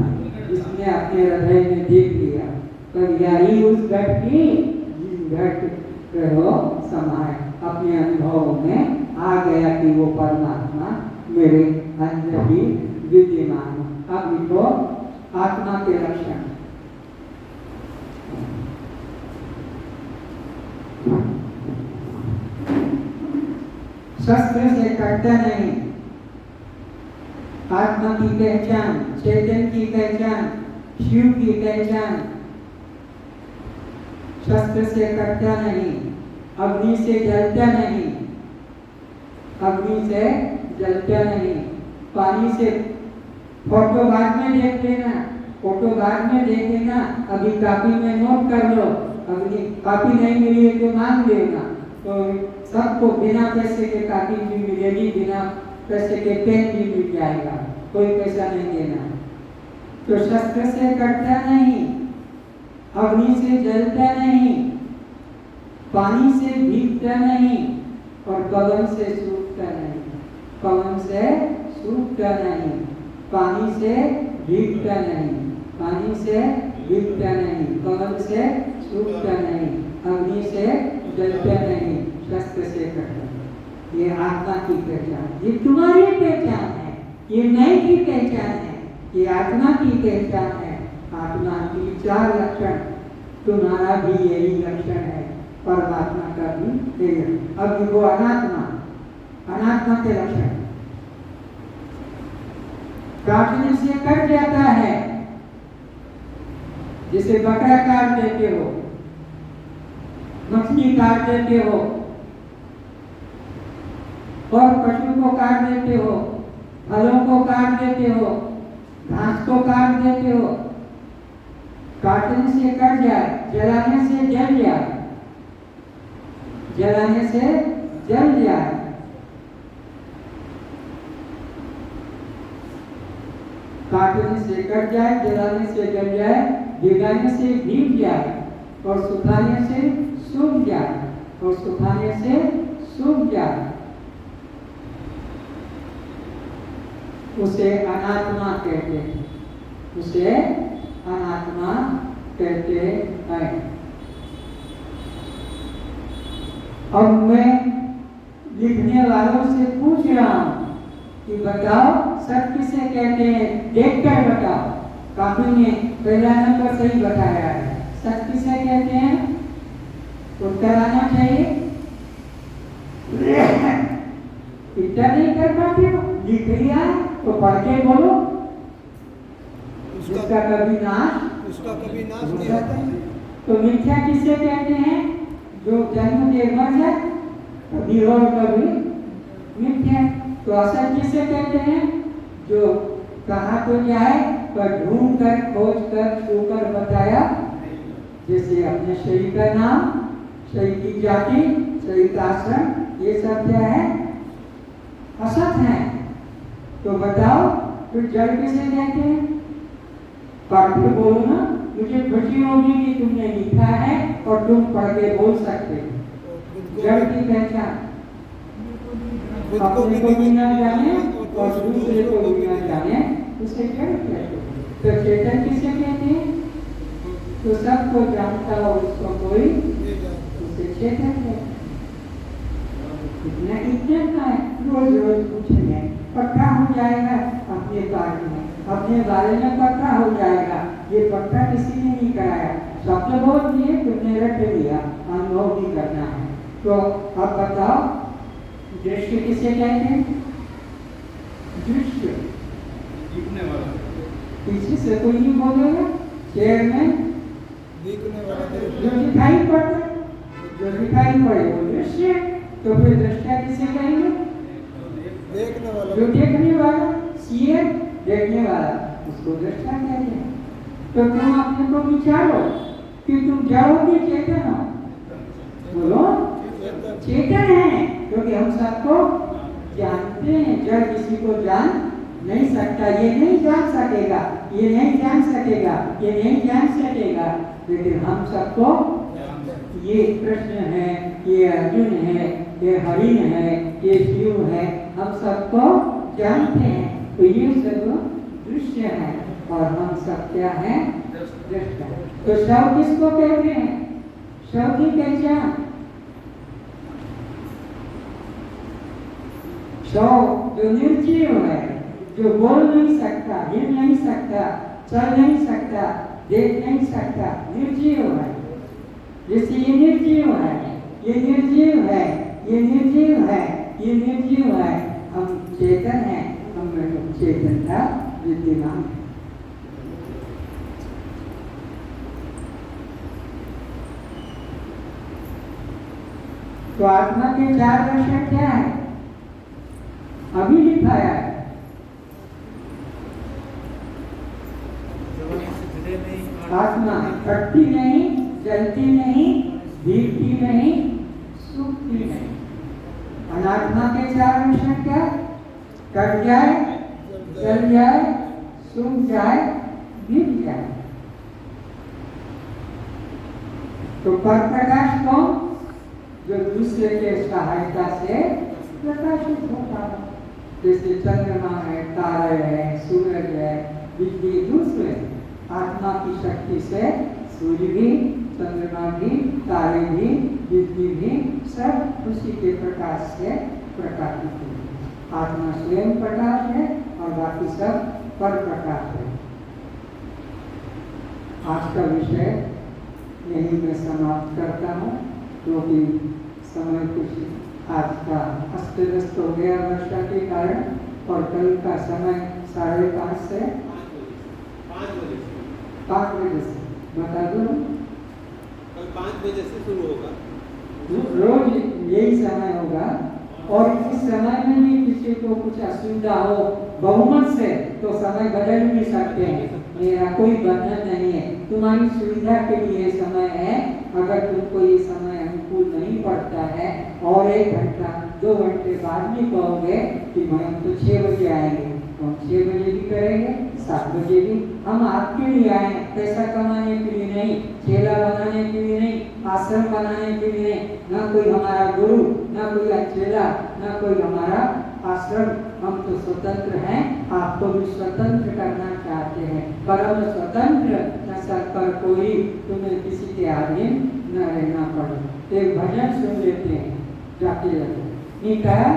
जिसने अपने हृदय में देख लिया बलिहारी उस घट की जिन घट करो समाए अपने अनुभव में आ गया कि वो परमात्मा मेरे अंदर ही विद्यमान है। अब लिखो आत्मा के लक्षण। शस्त्र से कटता नहीं, आत्मा की पहचान, चैतन्य की पहचान, शिव की पहचान शस्त्र से कटता नहीं, अग्नि से जलता नहीं, अग्नि से जलता नहीं, पानी से फोटो बाद में देख लेना, फोटो बाद में देख लेना, अभी कॉपी में नोट कर लो, अग्नि कॉपी नहीं मिली है तो मांग लेना। तो सबको बिना पैसे के कॉपी भी मिलेगी, बिना पैसे के पेन भी मिल जाएगा, कोई पैसा नहीं देना। तो शस्त्र से कटता नहीं, अग्नि से जलता नहीं, पानी से भीगता नहीं और पवन से सूखता नहीं, पवन से सूखता नहीं, पानी से भीगता नहीं, पानी से भीगता नहीं, पवन से सूखता नहीं, अग्नि से जलता नहीं, शस्त्र से कटता। ये आत्मा की पहचान, ये तुम्हारी पहचान है, ये मैं की पहचान है, ये आत्मा की पहचान है। आत्मा की 4 लक्षण, तुम्हारा भी यही लक्षण है, परमात्मा का भी यही। अब देखो अनात्मा, अनात्मा के लक्षण। काटने से कट जाता है, जैसे बकरा काट देते हो, मछली काट देते हो और पशु को काट देते हो, फलों को काट देते हो, घास को काट देते हो। काटने से कट जाए, जलाने से जल जाए, जलाने से जल जाए। काटने से कट जाए, जलाने से जल जाए, भिगाने से भीग जाए और सुखाने से सूख जाए, और सुखाने से सूख जाए। उसे अनात्मा कहते हैं, उसे अनात्मा कहते हैं। अब मैं लिखने वालों से पूछ रहा हूं कि बताओ सत्य किसे कहते हैं, देख कर बताओ। काफी ने पहला नंबर सही बताया है, सत्य किसे कहते हैं, उत्तर आना चाहिए। इतना नहीं कर पाते हो, लिख लिया तो पढ़ के बोलो। उसका कभी नाश नहीं होता। तो मिथ्या किसे कहते हैं, जो जन्म के मर जाए, कभी और कभी मिथ्या। तो असत किसे कहते हैं, जो कहा तो जाए पर ढूंढ कर, खोज कर, छू कर बताया। जैसे अपने शरीर का नाम, शरीर की जाति, शरीर का आश्रम, ये सब क्या है, असत है। तो बताओ फिर जड़ किसे कहते हैं, पढ़ के बोलो ना। मुझे खुशी होगी कि तुमने लिखा है और तुम पढ़ के बोल सकते हो। जड़ की पहचान, अपने को भी ना जाने और दूसरे को भी ना जाने, उसे जड़ कहते हैं। तो चेतन किसे कहते हैं, तो सबको जानता हो उसको कोई, उसे चेतन कहते हैं। इतना इतना का है, रोज रोज पूछेंगे, पक्का हो जाएगा अपने बारे में, अपने बारे में पक्का हो जाएगा। ये पक्का किसी ने नहीं कराया, शब्द बोल दिए, तुमने रट लिया, अनुभव भी करना है। तो अब बताओ दृश्य किसे कहते हैं, दृश्य दिखने वाला, पीछे से कोई नहीं बोलेगा, शेर में दिखने वाला, जो दिखाई पड़ता, जो दिखाई पड़े वो दृश्य। तो फिर दृष्टा किसे कहेंगे, देखने वाला, जो देखने वाला, शेर देखने वाला, उसको दृष्टा कहते हैं। तो तुम अपने को विचारो कि तुम जड़ हो कि चेतन हो, बोलो चेतन है, क्योंकि हम सबको जानते हैं। जड़ किसी को जान नहीं सकता, ये नहीं जान सकेगा, ये नहीं जान सकेगा, ये नहीं जान सकेगा, लेकिन हम सबको ये कृष्ण है, ये अर्जुन है, ये हरिण है, ये शिव है, हम सबको जानते हैं। तो ये सब दृश्य है और हम सब क्या है? दृष्टा। तो शव किसको कहते हैं? शव की पहचान, शव जो निर्जीव है, जो बोल नहीं सकता, हिल नहीं सकता, चल नहीं सकता, देख नहीं सकता, निर्जीव है। जैसे ये निर्जीव है, ये निर्जीव है, ये निर्जीव है, ये निर्जीव है। हम चेतन है, हम चेतनता विद्यमान है। तो आत्मा के चार दर्शन क्या है? अभी लिखाया है। आत्मा कटती नहीं, जलती नहीं, भीगती नहीं, सूखती नहीं। अनात्मा के चार दर्शन क्या? कट जाए, जल जाए, सूख जाए, भीग जाए। तो पर प्रकाश कौन? जो दूसरे के सहायता से प्रकाशित होता है। जैसे चंद्रमा है, तारे है, सूरज है, बिजली, दूसरे आत्मा की शक्ति से सूर्य भी, चंद्रमा भी, तारे भी, बिजली भी सब उसी के प्रकाश से प्रकाशित होते हैं। आत्मा स्वयं प्रकाश है और बाकी सब पर प्रकाश है। आज का विषय यही मैं समाप्त करता हूँ, क्योंकि समय कुछ आज का अस्त व्यस्त हो गया वर्षा के कारण, और कल का समय 5:30 से 5 बजे से बता दो। कल 5 बजे से शुरू होगा, रोज यही समय होगा। और इस समय में भी किसी को कुछ असुविधा हो बहुमत से, तो समय बदल भी सकते हैं। मेरा कोई बंधन नहीं है, तुम्हारी सुविधा के लिए समय है। अगर तुमको ये समय अनुकूल नहीं पड़ता है और 1 घंटा 2 घंटे बाद भी कहोगे कि हम तो 6 बजे आएंगे, तो हम 6 बजे भी करेंगे, 7 बजे भी। हम आपके लिए आए, पैसा कमाने के लिए नहीं, चेला बनाने के लिए नहीं, आश्रम बनाने के लिए नहीं। ना कोई हमारा गुरु, ना कोई चेला, ना कोई हमारा आश्रम। हम तो स्वतंत्र हैं, आपको भी स्वतंत्र करना चाहते हैं। परम स्वतंत्र न कर कोई, तुम्हें किसी के अधीन न रहना पड़े। एक भजन सुन लेते हैं, जाते जाते। ये कहा,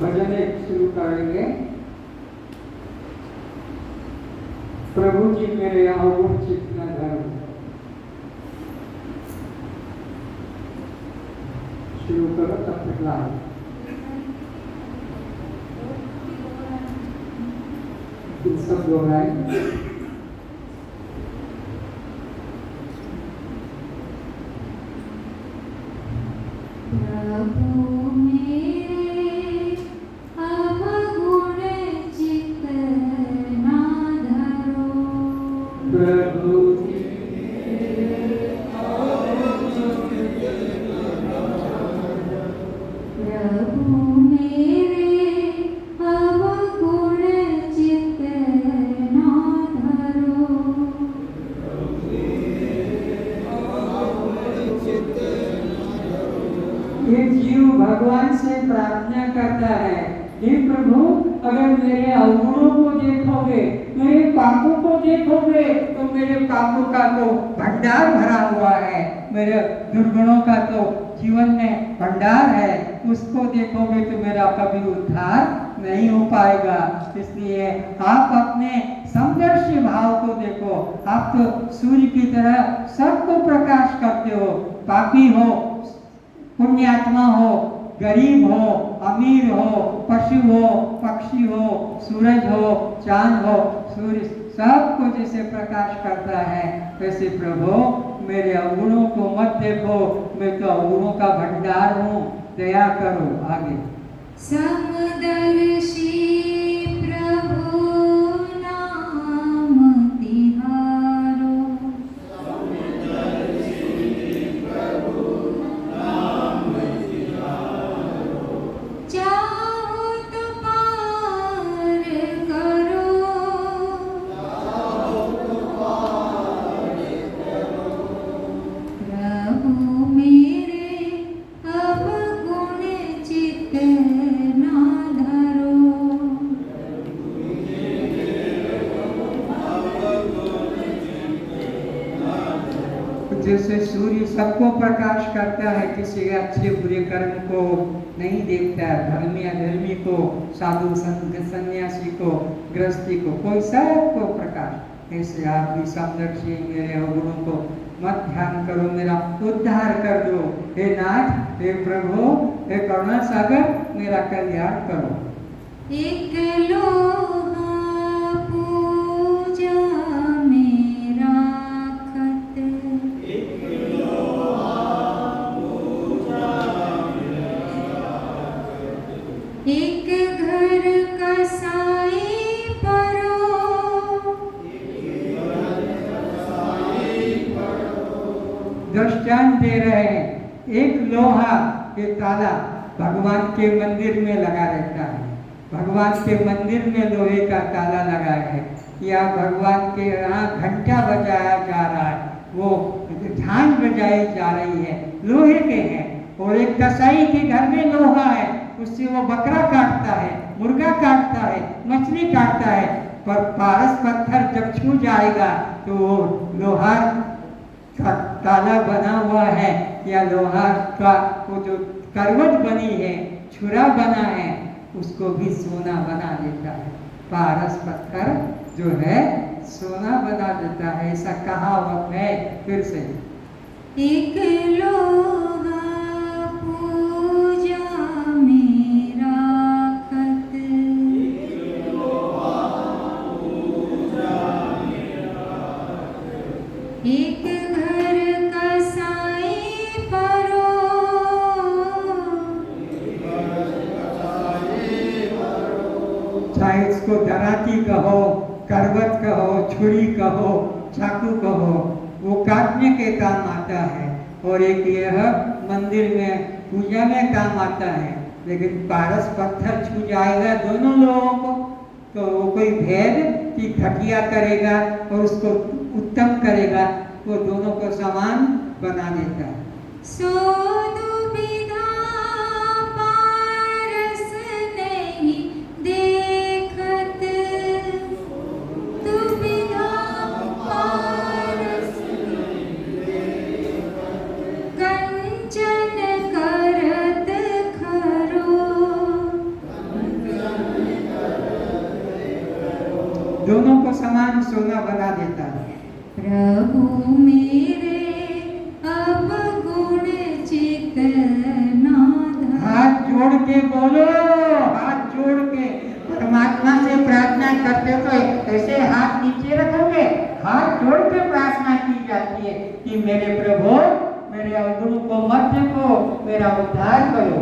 भजन एक शुरू करेंगे। प्रभु जी मेरे अवगुण चित्त न धरो। शुरू करो, तब तक लाओ। सब दोहराए। प्रभु मेरे अवगुण चित्त ना धरो। प्रभु भगवान से प्रार्थना करता है, हे प्रभु, अगर मेरे अवगुणों को देखोगे, मेरे पापों को देखोगे, तो मेरे पापों का तो भंडार भरा हुआ है, मेरे दुर्गुणों का तो जीवन में भंडार है। उसको देखोगे तो मेरा कभी उद्धार नहीं हो पाएगा। इसलिए आप अपने समदर्शी भाव को देखो। आप तो सूर्य की तरह सबको प्रकाश करते हो। पापी हो, पुण्यात्मा हो, गरीब हो, अमीर हो, पशु हो, पक्षी हो, सूरज हो, चांद हो, सूर्य सबको जैसे प्रकाश करता है, वैसे प्रभु मेरे अवगुणों को मत देखो, मैं तो अवगुणों का भंडार हूँ, दया करो। आगे समदर्शी प्रभु नाम तिहारो। चाहो तो पार करो, जैसे सूर्य सबको प्रकाश करता है, किसी अच्छे बुरे कर्म को नहीं देखता है, धर्मी अधर्मी को, साधु सन्यासी को, गृहस्थी को, कोई सबको प्रकाश। ऐसे आप भी समदर्शी मेरे अवगुणों को मत ध्यान करो, मेरा उद्धार कर दो। हे नाथ, हे प्रभु, हे करुणा सागर, मेरा कल्याण करो। एक लोहा पूजा में राखत, एक घर कसाई परो, दृष्टांत दे रहे हैं। एक लोहा के ताला भगवान के मंदिर में लगा रहता है, भगवान के मंदिर में लोहे का ताला लगा है, या भगवान के यहाँ घंटा बजाया जा रहा है, वो झांझ बजाई जा रही है, लोहे के हैं। और एक कसाई के घर में लोहा है, उससे वो बकरा काटता है, मुर्गा काटता है, मछली काटता है। पर पारस पत्थर जब छू जाएगा तो वो लोहा का ताला बना हुआ है, या लोहा का वो जो करवट बनी है, छुरा बना है, उसको भी सोना बना देता है। पारस पत्थर जो है सोना बना देता है, ऐसा कहावत है। फिर से एक लोहा पूजा में राखत, एक घर कसाई परो, चाहे इसको दराती कहो, करवट कहो, छुरी कहो, चाकू कहो, वो काटने के काम आता है। और एक यह मंदिर में पूजा में काम आता है। लेकिन पारस पत्थर छू जाएगा दोनों लोगों को, तो वो कोई भेद की घटिया करेगा और उसको उत्तम करेगा, वो दोनों को समान बना देता है। सो दुविधा पारस नहीं देखत, दुविधा पारस कंचन करत खरो, दोनों को समान सोना बना देता है। प्रभु मेरे अवगुण चित नाथ। हाथ जोड़ के बोलो, हाथ जोड़ के परमात्मा से प्रार्थना करते तो ऐसे हाथ नीचे रखोगे, हाथ जोड़ के प्रार्थना की जाती है कि मेरे प्रभु, मेरे अवगुण को मत देखो, मेरा उद्धार करो।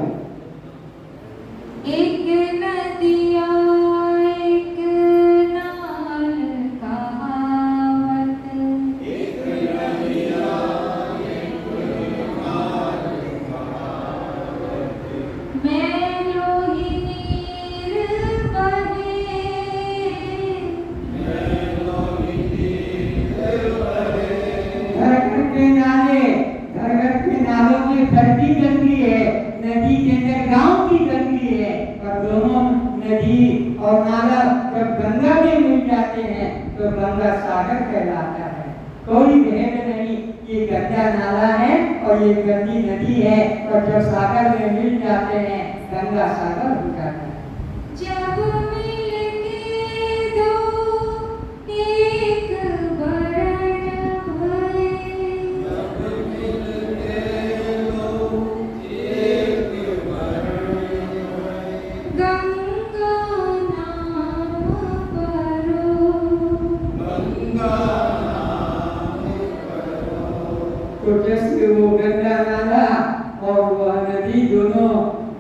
एक नदिया एक नाल कहावत, मैं लोही नीर बहे, घर के नाले, घर के नालों में धरती गंदी है, नदी के अंदर गांव की गंदी है। और दोनों नदी और नाला जब गंगा में मिल जाते हैं तो गंगा सागर कहलाता है। कोई भेद नहीं, ये गंदा नाला है और ये गंदी नदी है, और जब सागर में मिल जाते हैं गंगा सागर हो जाता है। जब मिलके दो एक वरण भये, गंगा नाम परो, तो जैसे वो गंगा नाला और वह नदी दोनों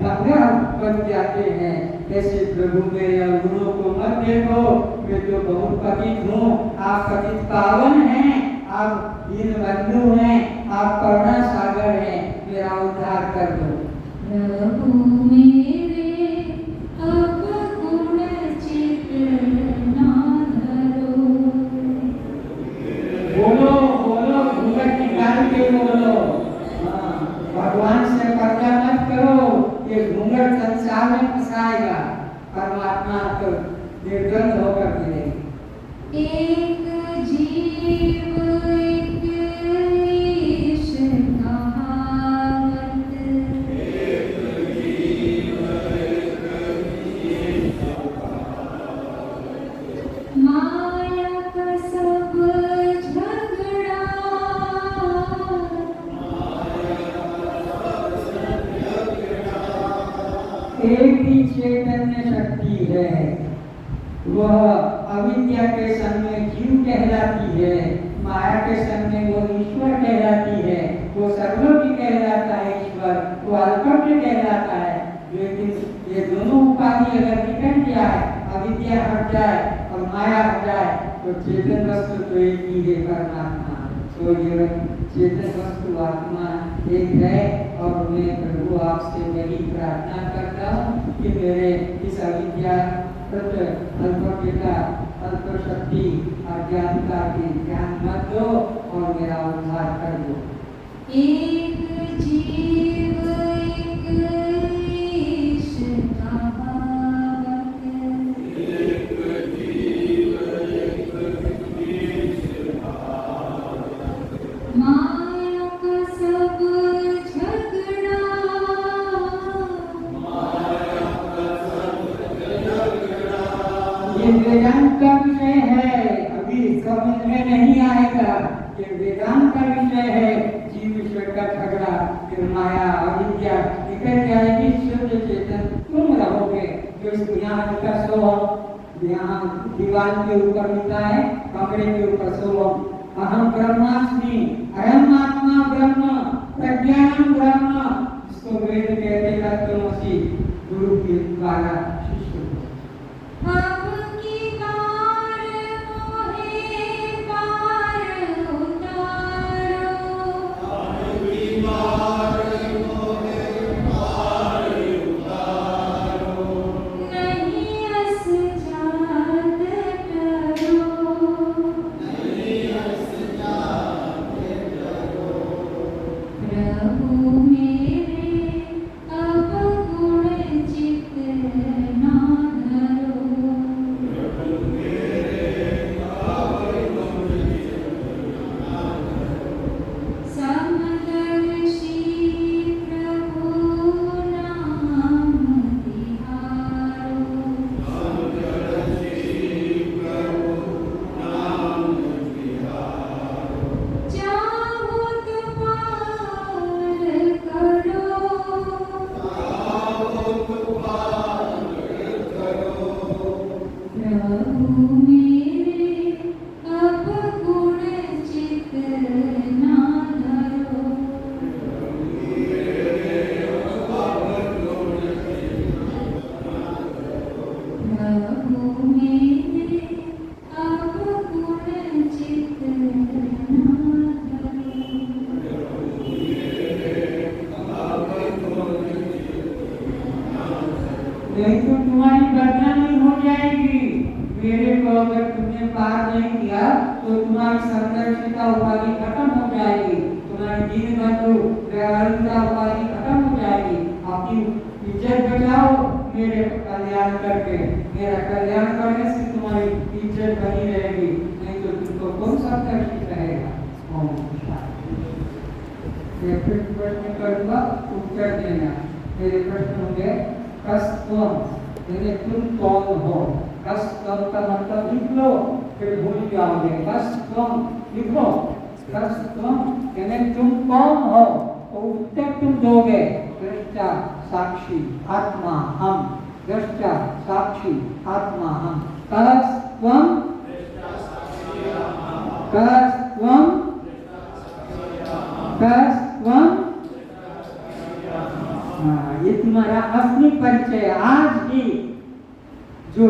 गंगा बन जाते हैं, ऐसे प्रभु मेरे अवगुणों को मत देखो, मैं तो बहुत पतित हूँ, आप पतित पावन हैं, आप दीन बंधु हैं, आप करुणा सागर हैं, मेरा उद्धार कर दो। प्रभु मेरे अवगुण चित ना धरो, बोलो बोलो, घूंघट निकाल के बोलो। हाँ, भगवान से पर्दा मत करो, ये घूंघट संसार में फंसाएगा, परमात्मा तो निर्गंध होकर मिलेगी। एक जीव एक एक ही चैतन्य शक्ति है। वह अविद्या के संग में जीव कहलाती है, माया के संग में वो ईश्वर कहलाती है, वो सर्वज्ञ कहलाता है ईश्वर, वो अल्पज्ञ कहलाता है। लेकिन ये दोनों उपाधि अगर निकल जाए, अविद्या हट जाए और माया हट जाए, तो चेतन वस्तु तो एक ही है, परमात्मा। तो ये चेतन वस्तु आत्मा एक है। और मैं प्रभु आपसे वही प्रार्थना करता हूँ कि मेरे इस अविद्या अल्पज्ञता, अल्प शक्ति, अज्ञानता के ज्ञान मत दो और मेरा उद्धार कर दो। एक जीव एक ईश कहावत, माया का सब झगड़ा, ये वेदांत का विषय है, अभी समझ में नहीं आएगा। ये वेदांत का विषय है। जीव ईश्वर का झगड़ा, फिर माया अविद्या निकल जाएगी, शुद्ध चेतन तुम रहोगे। जो इस यहाँ का सोहम, यहाँ दीवार के ऊपर लिखा है, कमरे के ऊपर सोहम, अहम ब्रह्मास्मि, अहम आत्मा ब्रह्म, प्रज्ञानम ब्रह्म, जिसको वेद कहते तत्वमसि, गुरु के द्वारा शिष्य को। अब की बार मोहे पार उतारो, नहीं अस जात करो, प्रभु मेरे अब गुण चित ना धरो, समदर्शी प्रभु नाम तिहारो, चाहत पार करो, प्रभु मेरे अब गुण चित ना धरो, प्रभु मेरे अब गुण चित ना नहीं तो तुम्हारी बदनामी हो जाएगी। मेरे को अगर तुमने पार नहीं किया तो तुम्हारी संदर्शिता उपाधि खत्म हो जाएगी, तुम्हारी दीन बंधु व्यवहारिकता उपाधि खत्म हो जाएगी। अपनी इज्जत बचाओ मेरे कल्याण करके, मेरा कल्याण करने से तुम्हारी इज्जत बनी रहेगी, नहीं तो तुमको कौन संदर्शी कहेगा। ओम शांति। ये फिर प्रश्न करूँगा, उत्तर देना। मेरे प्रश्न होंगे, कस्तम यानी तुम कौन हो। कस्तम का मतलब लिख लो, फिर भूल जाओगे। कस्तम लिख लो, कस्तम यानी तुम कौन हो, तो उत्तर तुम दोगे। दृष्टा साक्षी आत्मा हम, दृष्टा साक्षी आत्मा हम। कस्तम कस्तम कस्तम, ये तुम्हारा असली परिचय। आज ही जो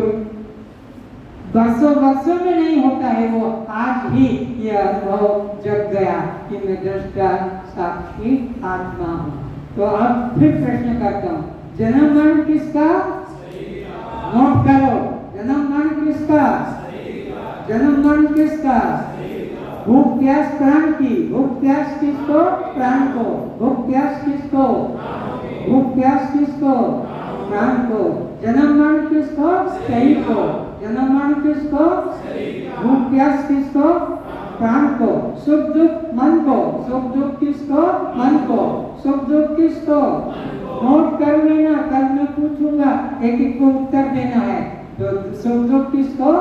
वर्षों वर्षों में नहीं होता है, वो आज ही ये अनुभव जग गया कि मैं दृष्टा साक्षी आत्मा हूँ। तो अब फिर प्रश्न करता हूँ, जन्म मरण किसका? नोट करो, जन्म मरण किसका? जन्म मरण किसका? भूख प्यास प्राण की। भूख प्यास किसको? प्राण को। भूख प्यास किसको? भूख प्यास किसको? प्राण को। जन्म मरण किसको? शरीर को। जन्म मरण किसको? भूख प्यास किसको? प्राण को। सुख दुख मन को। सुख दुख किसको? मन को। सुख दुख किसको? नोट कर लेना, कल मैं पूछूंगा, एक एक को उत्तर देना है। तो सुख दुख किसको?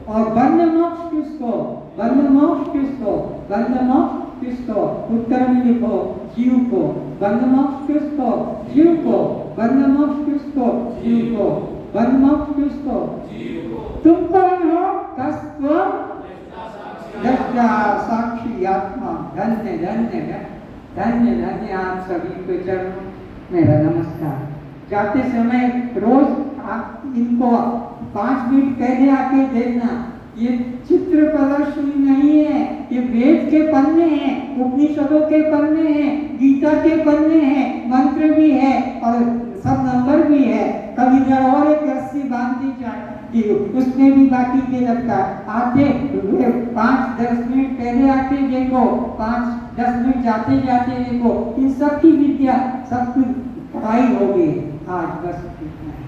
और बंध मोक्ष किसको? बंध मोक्ष किसको? बंध मोक्ष किसको? उत्तर में लिखो, जीव को। बंध मोक्ष किसको? जीव को। बंधमुक्त किसको? जीव को। बंधमुक्त किसको? तुम कौन हो? तत्व दृष्टा साक्षी आत्मा। धन्य धन्य धन्य धन्य आप सभी को चरणों मेरा नमस्कार। जाते समय रोज आप इनको 5 मिनट पहले आके देखना। ये चित्र प्रदर्शनी नहीं है, ये वेद के पन्ने हैं, उपनिषदों के पन्ने हैं, गीता के पन्ने हैं, मंत्र भी है और सब नंबर भी है। कभी इधर और एक रस्सी बांध दी जाए उसमें भी बाकी के लगता आते 5-10 मिनट पहले आके देखो, 5-10 मिनट जाते जाते देखो, इन सब की विद्या सब कुछ पढ़ाई हो गई। आज बस इतना है।